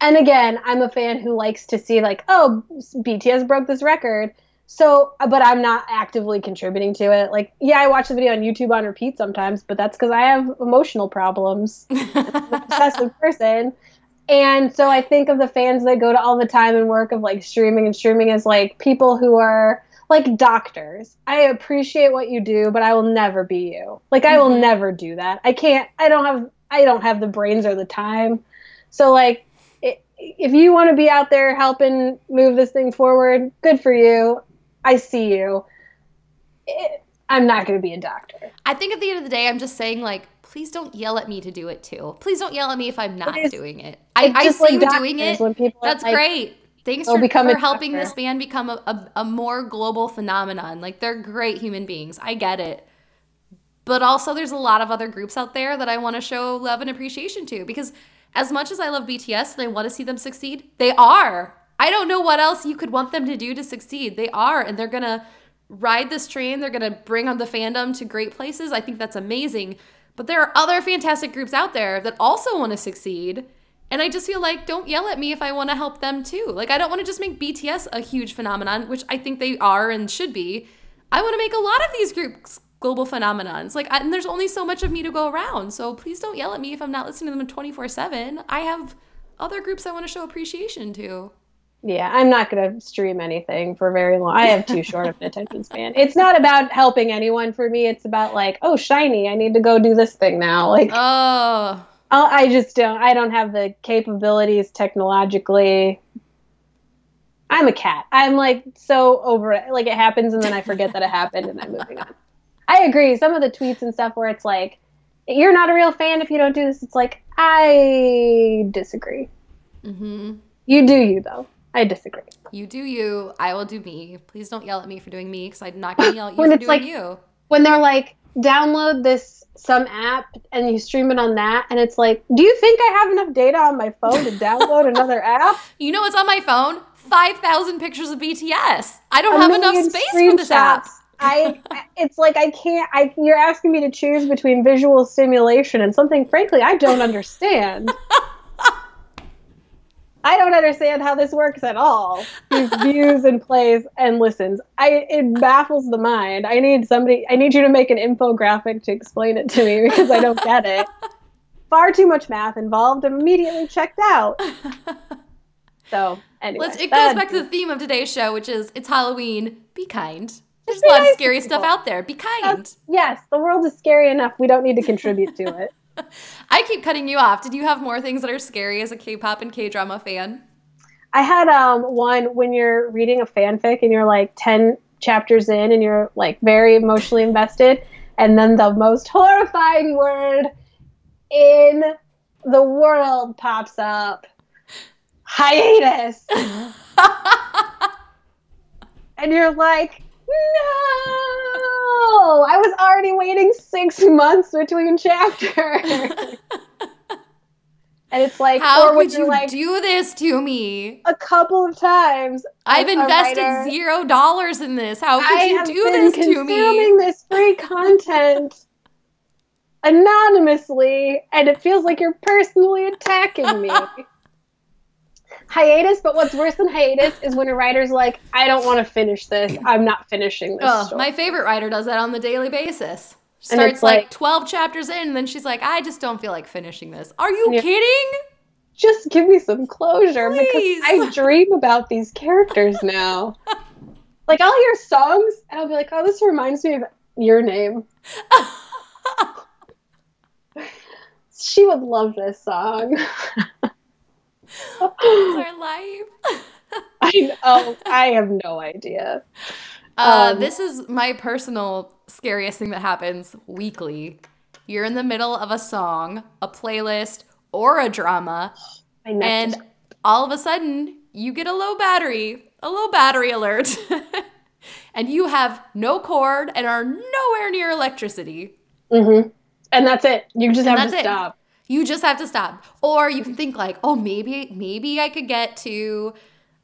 S2: again, I'm a fan who likes to see like, oh, BTS broke this record. So, but I'm not actively contributing to it. Like, yeah, I watch the video on YouTube on repeat sometimes, but that's because I have emotional problems. I'm an obsessive person. And so I think of the fans that go to all the time and work of like streaming as like people who are like doctors. I appreciate what you do, but I will never be you. Like, I will never do that. I don't have the brains or the time. So like, if you want to be out there helping move this thing forward, good for you. I see you. I'm not going to be a doctor.
S1: I think at the end of the day, I'm just saying, like, please don't yell at me to do it too. Please don't yell at me if I'm not doing it. I see you doing it. That's great. Thanks for helping this band become a more global phenomenon. Like, they're great human beings. I get it. But also, there's a lot of other groups out there that I want to show love and appreciation to. Because as much as I love BTS and I want to see them succeed, they are. I don't know what else you could want them to do to succeed. They are, and they're going to ride this train. They're going to bring on the fandom to great places. I think that's amazing. But there are other fantastic groups out there that also want to succeed. And I just feel like, don't yell at me if I want to help them too. Like, I don't want to just make BTS a huge phenomenon, which I think they are and should be. I want to make a lot of these groups global phenomenons. Like, and there's only so much of me to go around. So please don't yell at me if I'm not listening to them 24/7. I have other groups I want to show appreciation to.
S2: Yeah, I'm not going to stream anything for very long. I have too short of an attention span. It's not about helping anyone for me. It's about like, oh, shiny, I need to go do this thing now. Like, I just don't. I don't have the capabilities technologically. I'm a cat. I'm like so over it. Like, it happens and then I forget that it happened and I'm moving on. I agree. Some of the tweets and stuff where it's like, you're not a real fan if you don't do this. It's like, I disagree. You do you, though. I disagree.
S1: You do you. I will do me. Please don't yell at me for doing me because I'm not going to yell at you
S2: When
S1: for
S2: it's
S1: doing
S2: like,
S1: you.
S2: when they're like, download some app and you stream it on that, and it's like, do you think I have enough data on my phone to download another app?
S1: You know what's on my phone? 5,000 pictures of BTS. I don't have enough space for this app.
S2: It's like you're asking me to choose between visual stimulation and something, frankly, I don't understand. I don't understand how this works at all. These views and plays and listens. It baffles the mind. I need you to make an infographic to explain it to me because I don't get it. Far too much math involved. I'm immediately checked out. So, anyway.
S1: It goes back to the theme of today's show, which is it's Halloween. Be kind. There's a lot of scary stuff out there. Be kind.
S2: Yes, the world is scary enough. We don't need to contribute to it.
S1: I keep cutting you off. Did you have more things that are scary as a K-pop and K-drama fan?
S2: I had one when you're reading a fanfic and you're like 10 chapters in and you're like very emotionally invested, and then the most horrifying word in the world pops up. Hiatus. And you're like, no! I was already waiting 6 months between chapters. And it's like,
S1: how could you do this to me?
S2: A couple of times.
S1: I've invested $0 in this. How could you do this to me?
S2: I've been consuming this free content anonymously, and it feels like you're personally attacking me. Hiatus, but what's worse than hiatus is when a writer's like, I don't want to finish this. I'm not finishing this story.
S1: My favorite writer does that on the daily basis. Starts like 12 chapters in, and then she's like, I just don't feel like finishing this. Are you kidding?
S2: Just give me some closure,
S1: please.
S2: Because I dream about these characters now. Like, I'll hear songs, and I'll be like, oh, this reminds me of your name. She would love this song.
S1: It's our life.
S2: I have no idea.
S1: This is my personal scariest thing that happens weekly. You're in the middle of a song, a playlist, or a drama, and all of a sudden you get a low battery alert, and you have no cord and are nowhere near electricity.
S2: Mm-hmm. And that's it. You just have to stop.
S1: You just have to stop. Or you can think like, oh, maybe I could get to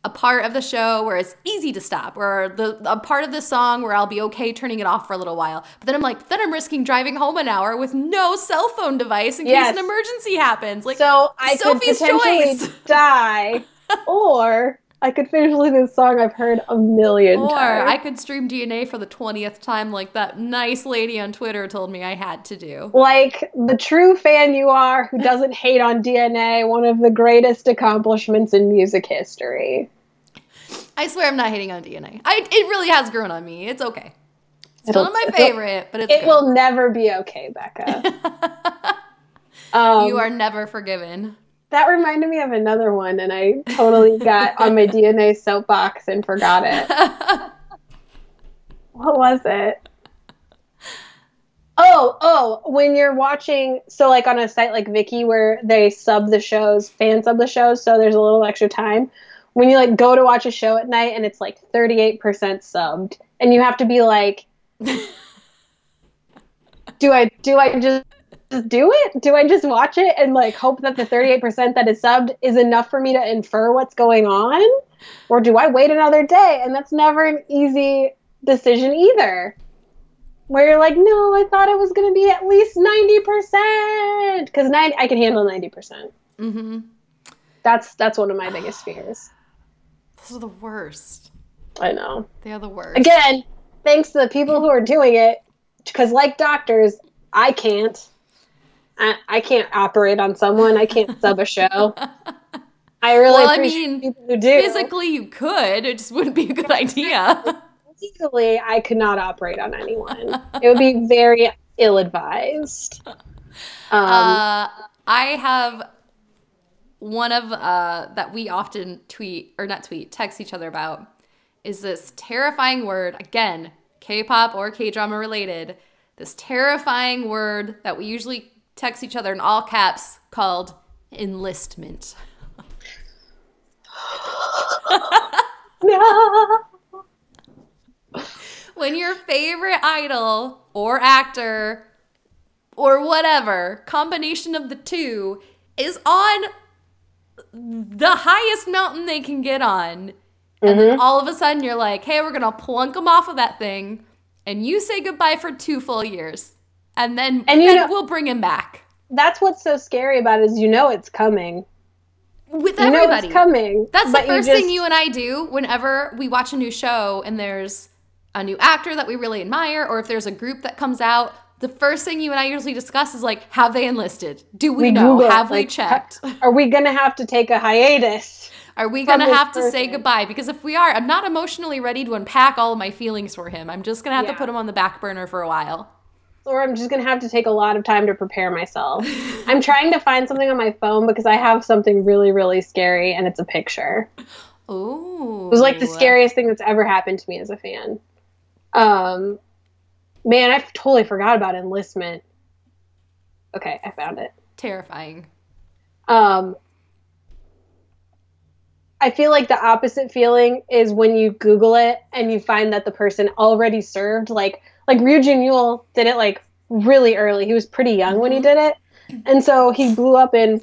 S1: a part of the show where it's easy to stop, or a part of the song where I'll be okay turning it off for a little while. But then I'm like, I'm risking driving home an hour with no cell phone device in case an emergency happens. Like,
S2: so I
S1: Sophie's
S2: could potentially
S1: choice.
S2: Die, or I could finish listening to this song I've heard a million times.
S1: Or I could stream DNA for the 20th time like that nice lady on Twitter told me I had to do. Like
S2: the true fan you are who doesn't hate on DNA, one of the greatest accomplishments in music history.
S1: I swear I'm not hating on DNA. It really has grown on me. It's okay. It's still not my favorite, but it
S2: will never be okay, Becca.
S1: You are never forgiven.
S2: That reminded me of another one, and I totally got on my DNA soapbox and forgot it. What was it? Oh, when you're watching, so like on a site like Viki where they sub the shows, fan sub the shows, so there's a little extra time. When you like go to watch a show at night and it's like 38% subbed, and you have to be like, do I just do it? Do I just watch it and like hope that the 38% that is subbed is enough for me to infer what's going on? Or do I wait another day? And that's never an easy decision either. Where you're like, no, I thought it was going to be at least 90%. Because I can handle 90%.
S1: Mm-hmm.
S2: That's one of my biggest fears.
S1: Those are the worst.
S2: I know.
S1: They are the worst.
S2: Again, thanks to the people who are doing it. Because like doctors, I can't. I can't operate on someone. I can't sub a show. I really appreciate people who do.
S1: Physically you could. It just wouldn't be a good idea.
S2: Legally, I could not operate on anyone. It would be very ill-advised.
S1: I have one of that we often text each other about is this terrifying word, again, K-pop or K-drama related, this terrifying word that we usually text each other in all caps called enlistment.
S2: No.
S1: When your favorite idol or actor or whatever, combination of the two, is on the highest mountain they can get on. And then all of a sudden you're like, hey, we're going to plunk them off of that thing. And you say goodbye for 2 full years. And then we'll bring him back.
S2: That's what's so scary about it is it's coming.
S1: With everybody.
S2: It's coming.
S1: That's the first thing you and I do whenever we watch a new show and there's a new actor that we really admire, or if there's a group that comes out, the first thing you and I usually discuss is like, have they enlisted? Do we know?
S2: Google,
S1: have we checked?
S2: Are we going to have to take a hiatus?
S1: Are we going to have to say goodbye? Because if we are, I'm not emotionally ready to unpack all of my feelings for him. I'm just going to have to put him on the back burner for a while.
S2: Or I'm just going to have to take a lot of time to prepare myself. I'm trying to find something on my phone because I have something really, really scary, and it's a picture.
S1: Ooh.
S2: It was like the scariest thing that's ever happened to me as a fan. Man, I totally forgot about enlistment. Okay, I found it.
S1: Terrifying.
S2: I feel like the opposite feeling is when you Google it and you find that the person already served. Like Ryu Jin-Yul did it like really early. He was pretty young when he did it. And so he blew up in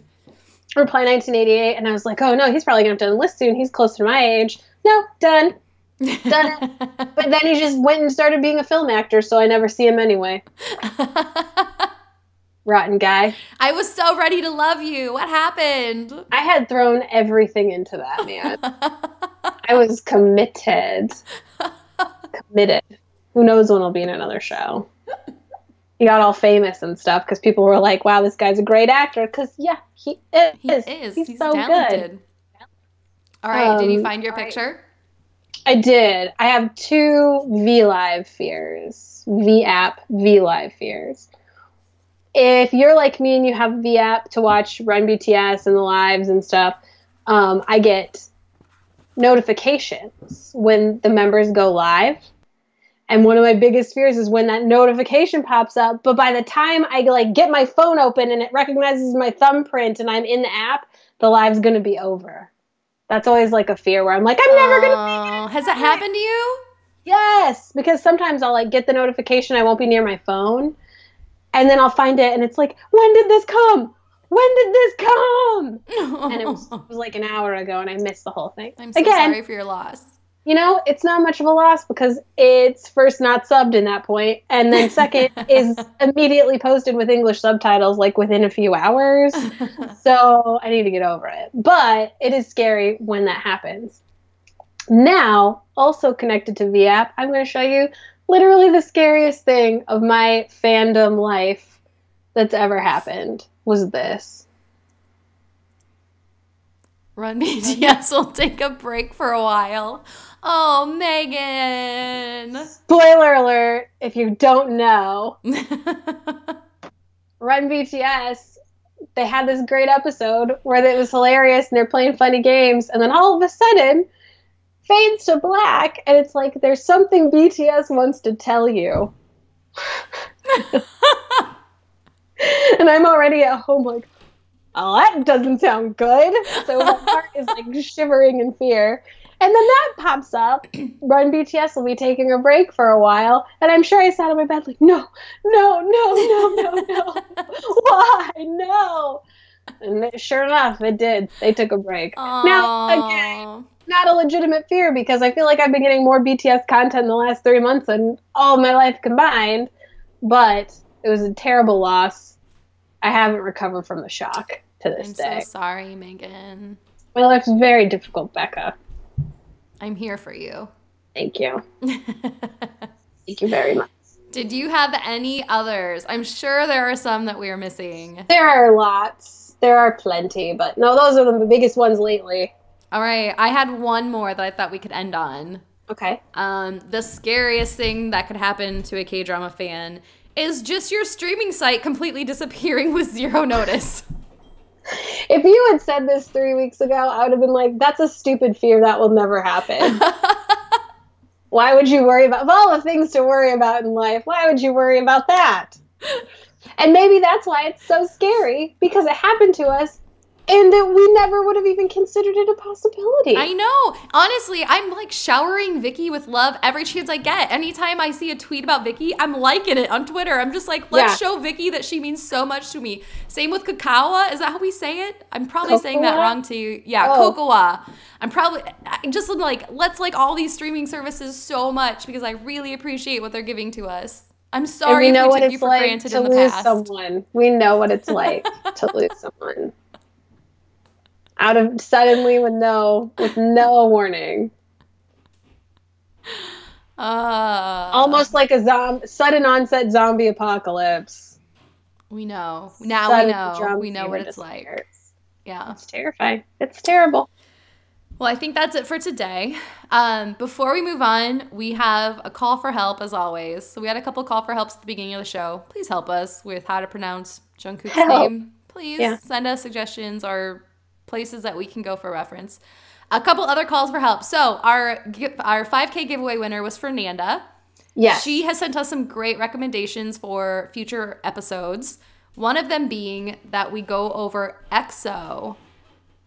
S2: Reply 1988, and I was like, oh no, he's probably going to have to enlist soon. He's close to my age. No, done. Done it. But then he just went and started being a film actor, so I never see him anyway. Rotten guy.
S1: I was so ready to love you. What happened?
S2: I had thrown everything into that, man. I was committed. Committed. Who knows when I'll be in another show. He got all famous and stuff because people were like, wow, this guy's a great actor. Because, yeah, he is.
S1: He is. He's
S2: so
S1: talented.
S2: Good.
S1: All right. Did you find your picture?
S2: I did. I have 2 V-Live fears. V-App, V-Live fears. If you're like me and you have V-App to watch Run BTS and the lives and stuff, I get notifications when the members go live. And one of my biggest fears is when that notification pops up, but by the time I like get my phone open and it recognizes my thumbprint and I'm in the app, the live's going to be over. That's always like a fear where I'm like, I'm never going to be
S1: Has that happened to you?
S2: Yes, because sometimes I'll like get the notification, I won't be near my phone, and then I'll find it and it's like, when did this come? When did this come? And it was like an hour ago and I missed the whole thing.
S1: I'm so sorry for your loss.
S2: You know, it's not much of a loss because it's first not subbed in that point, and then second is immediately posted with English subtitles like within a few hours. So I need to get over it. But it is scary when that happens. Now, also connected to V-App, I'm going to show you literally the scariest thing of my fandom life that's ever happened was this.
S1: Run BTS will take a break for a while. Oh, Megan.
S2: Spoiler alert, if you don't know. Run BTS, they had this great episode where it was hilarious and they're playing funny games, and then all of a sudden fades to black, and it's like there's something BTS wants to tell you. And I'm already at home like, oh, that doesn't sound good. So my heart is like shivering in fear. And then that pops up. Run BTS will be taking a break for a while. And I'm sure I sat on my bed like, no. Why? No. And sure enough, it did. They took a break.
S1: Aww.
S2: Now, again, not a legitimate fear because I feel like I've been getting more BTS content in the last 3 months than all of my life combined. But it was a terrible loss. I haven't recovered from the shock to this day.
S1: I'm so sorry, Megan.
S2: My life's very difficult, Becca.
S1: I'm here for you.
S2: Thank you. Thank you very much.
S1: Did you have any others? I'm sure there are some that we are missing.
S2: There are lots. There are plenty, but no, those are the biggest ones lately.
S1: All right. I had one more that I thought we could end on.
S2: Okay.
S1: The scariest thing that could happen to a K-drama fan is just your streaming site completely disappearing with zero notice.
S2: If you had said this 3 weeks ago, I would have been like, that's a stupid fear. That will never happen. Why would you worry about, of all the things to worry about in life, why would you worry about that? And maybe that's why it's so scary, because it happened to us And that we never would have even considered it a possibility.
S1: I know. Honestly, I'm like showering Vicky with love every chance I get. Anytime I see a tweet about Vicky, I'm liking it on Twitter. I'm just like, let's show Vicky that she means so much to me. Same with Kakawa. Is that how we say it? I'm probably saying that wrong too. Yeah, Kokowa. I just like, let's like all these streaming services so much because I really appreciate what they're giving to us. I'm sorry if we took you for granted in the past.
S2: Someone. We know what it's like to lose someone. Out of suddenly with no warning. Almost like a sudden onset zombie apocalypse.
S1: We know. Now we know what it's like. Yeah.
S2: It's terrifying. It's terrible.
S1: Well, I think that's it for today. Before we move on, we have a call for help as always. So we had a couple call for helps at the beginning of the show. Please help us with how to pronounce Jungkook's name. Please send us suggestions or places that we can go for reference. A couple other calls for help. So our 5K giveaway winner was Fernanda.
S2: Yes.
S1: She has sent us some great recommendations for future episodes. One of them being that we go over EXO.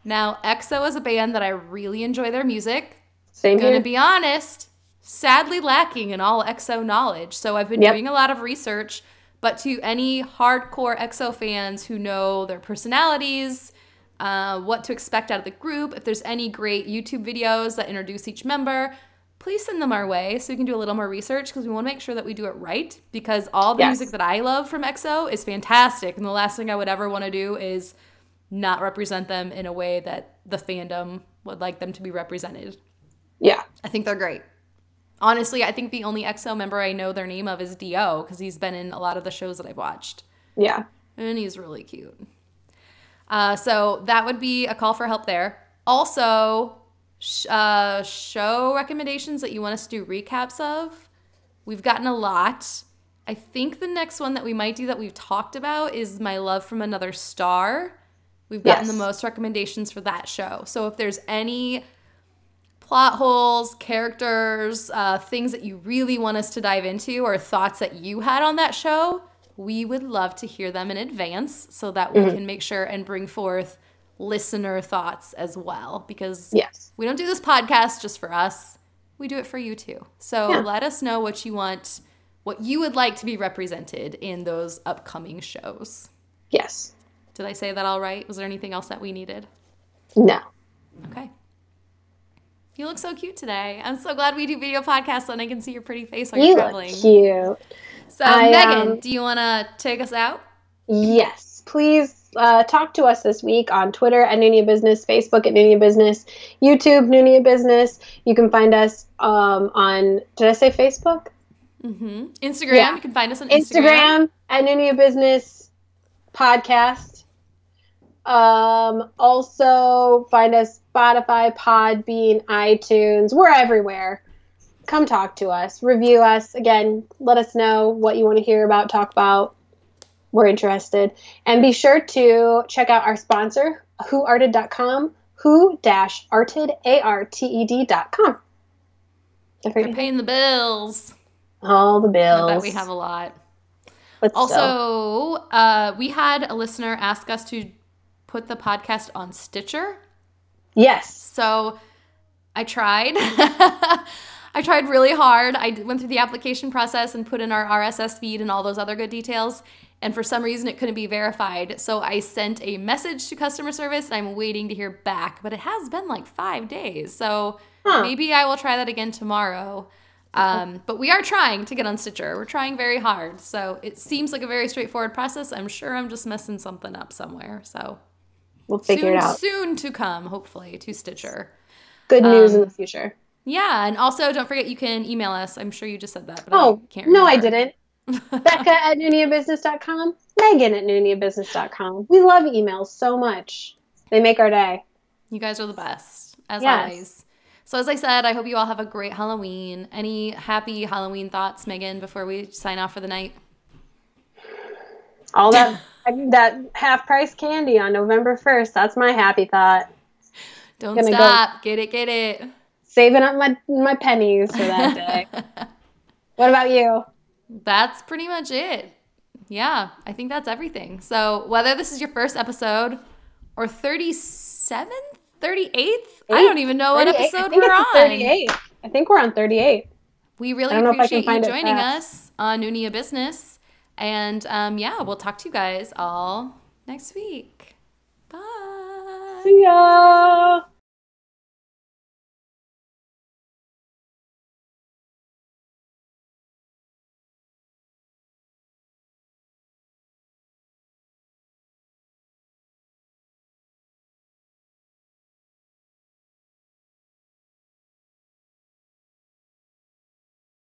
S1: Now, EXO is a band that I really enjoy their music.
S2: Same here.
S1: Gonna be honest, sadly lacking in all EXO knowledge. So I've been doing a lot of research, but to any hardcore EXO fans who know their personalities, what to expect out of the group, if there's any great YouTube videos that introduce each member, please send them our way so we can do a little more research because we want to make sure that we do it right because all the music that I love from EXO is fantastic and the last thing I would ever want to do is not represent them in a way that the fandom would like them to be represented.
S2: Yeah.
S1: I think they're great. Honestly, I think the only EXO member I know their name of is Dio because he's been in a lot of the shows that I've watched.
S2: Yeah.
S1: And he's really cute. So that would be a call for help there. Also, show recommendations that you want us to do recaps of. We've gotten a lot. I think the next one that we might do that we've talked about is My Love from Another Star. We've gotten the most recommendations for that show. So if there's any plot holes, characters, things that you really want us to dive into or thoughts that you had on that show, we would love to hear them in advance so that we can make sure and bring forth listener thoughts as well. Because we don't do this podcast just for us. We do it for you too. So let us know what you want, what you would like to be represented in those upcoming shows.
S2: Yes.
S1: Did I say that all right? Was there anything else that we needed?
S2: No.
S1: Okay. You look so cute today. I'm so glad we do video podcasts and I can see your pretty face while you're traveling.
S2: You look cute.
S1: So, Megan, do you want to take us out?
S2: Yes. Please talk to us this week on Twitter at Noona Ya Business, Facebook at Noona Ya Business, YouTube, Noona Ya Business. You can find us on, did I say Facebook?
S1: Mm-hmm. Instagram. Yeah. You can find us on
S2: Instagram at Noona Ya Business Podcast. Also find us Spotify, Podbean, iTunes. We're everywhere. Come talk to us. Review us. Again, let us know what you want to hear about, talk about. We're interested. And be sure to check out our sponsor, whoarted.com, who-arted, A-R-T-E-D.com.
S1: They're paying the bills.
S2: All the bills.
S1: I bet we have a lot.
S2: But
S1: also, we had a listener ask us to put the podcast on Stitcher.
S2: Yes.
S1: So I tried. I tried really hard. I went through the application process and put in our RSS feed and all those other good details. And for some reason, it couldn't be verified. So I sent a message to customer service, and I'm waiting to hear back. But it has been like 5 days. So maybe I will try that again tomorrow. But we are trying to get on Stitcher. We're trying very hard. So it seems like a very straightforward process. I'm sure I'm just messing something up somewhere. So
S2: we'll figure it out.
S1: Soon to come, hopefully, to Stitcher.
S2: Good news in the future.
S1: Yeah, and also don't forget you can email us. I'm sure you just said that, but I can't remember.
S2: No, I didn't. Becca at NoonaYaBusiness.com, Megan at NoonaYaBusiness.com. We love emails so much. They make our day.
S1: You guys are the best, as always. So as I said, I hope you all have a great Halloween. Any happy Halloween thoughts, Megan, before we sign off for the night?
S2: All that half-price candy on November 1st. That's my happy thought.
S1: Don't stop. Get it.
S2: Saving up my pennies for that day. What about you?
S1: That's pretty much it. Yeah, I think that's everything. So whether this is your first episode or 37th, 38th. I don't even know what episode we're on.
S2: 38. I think we're on 38.
S1: We really appreciate you joining us on Noona Ya Business. And yeah, we'll talk to you guys all next week. Bye.
S2: See ya.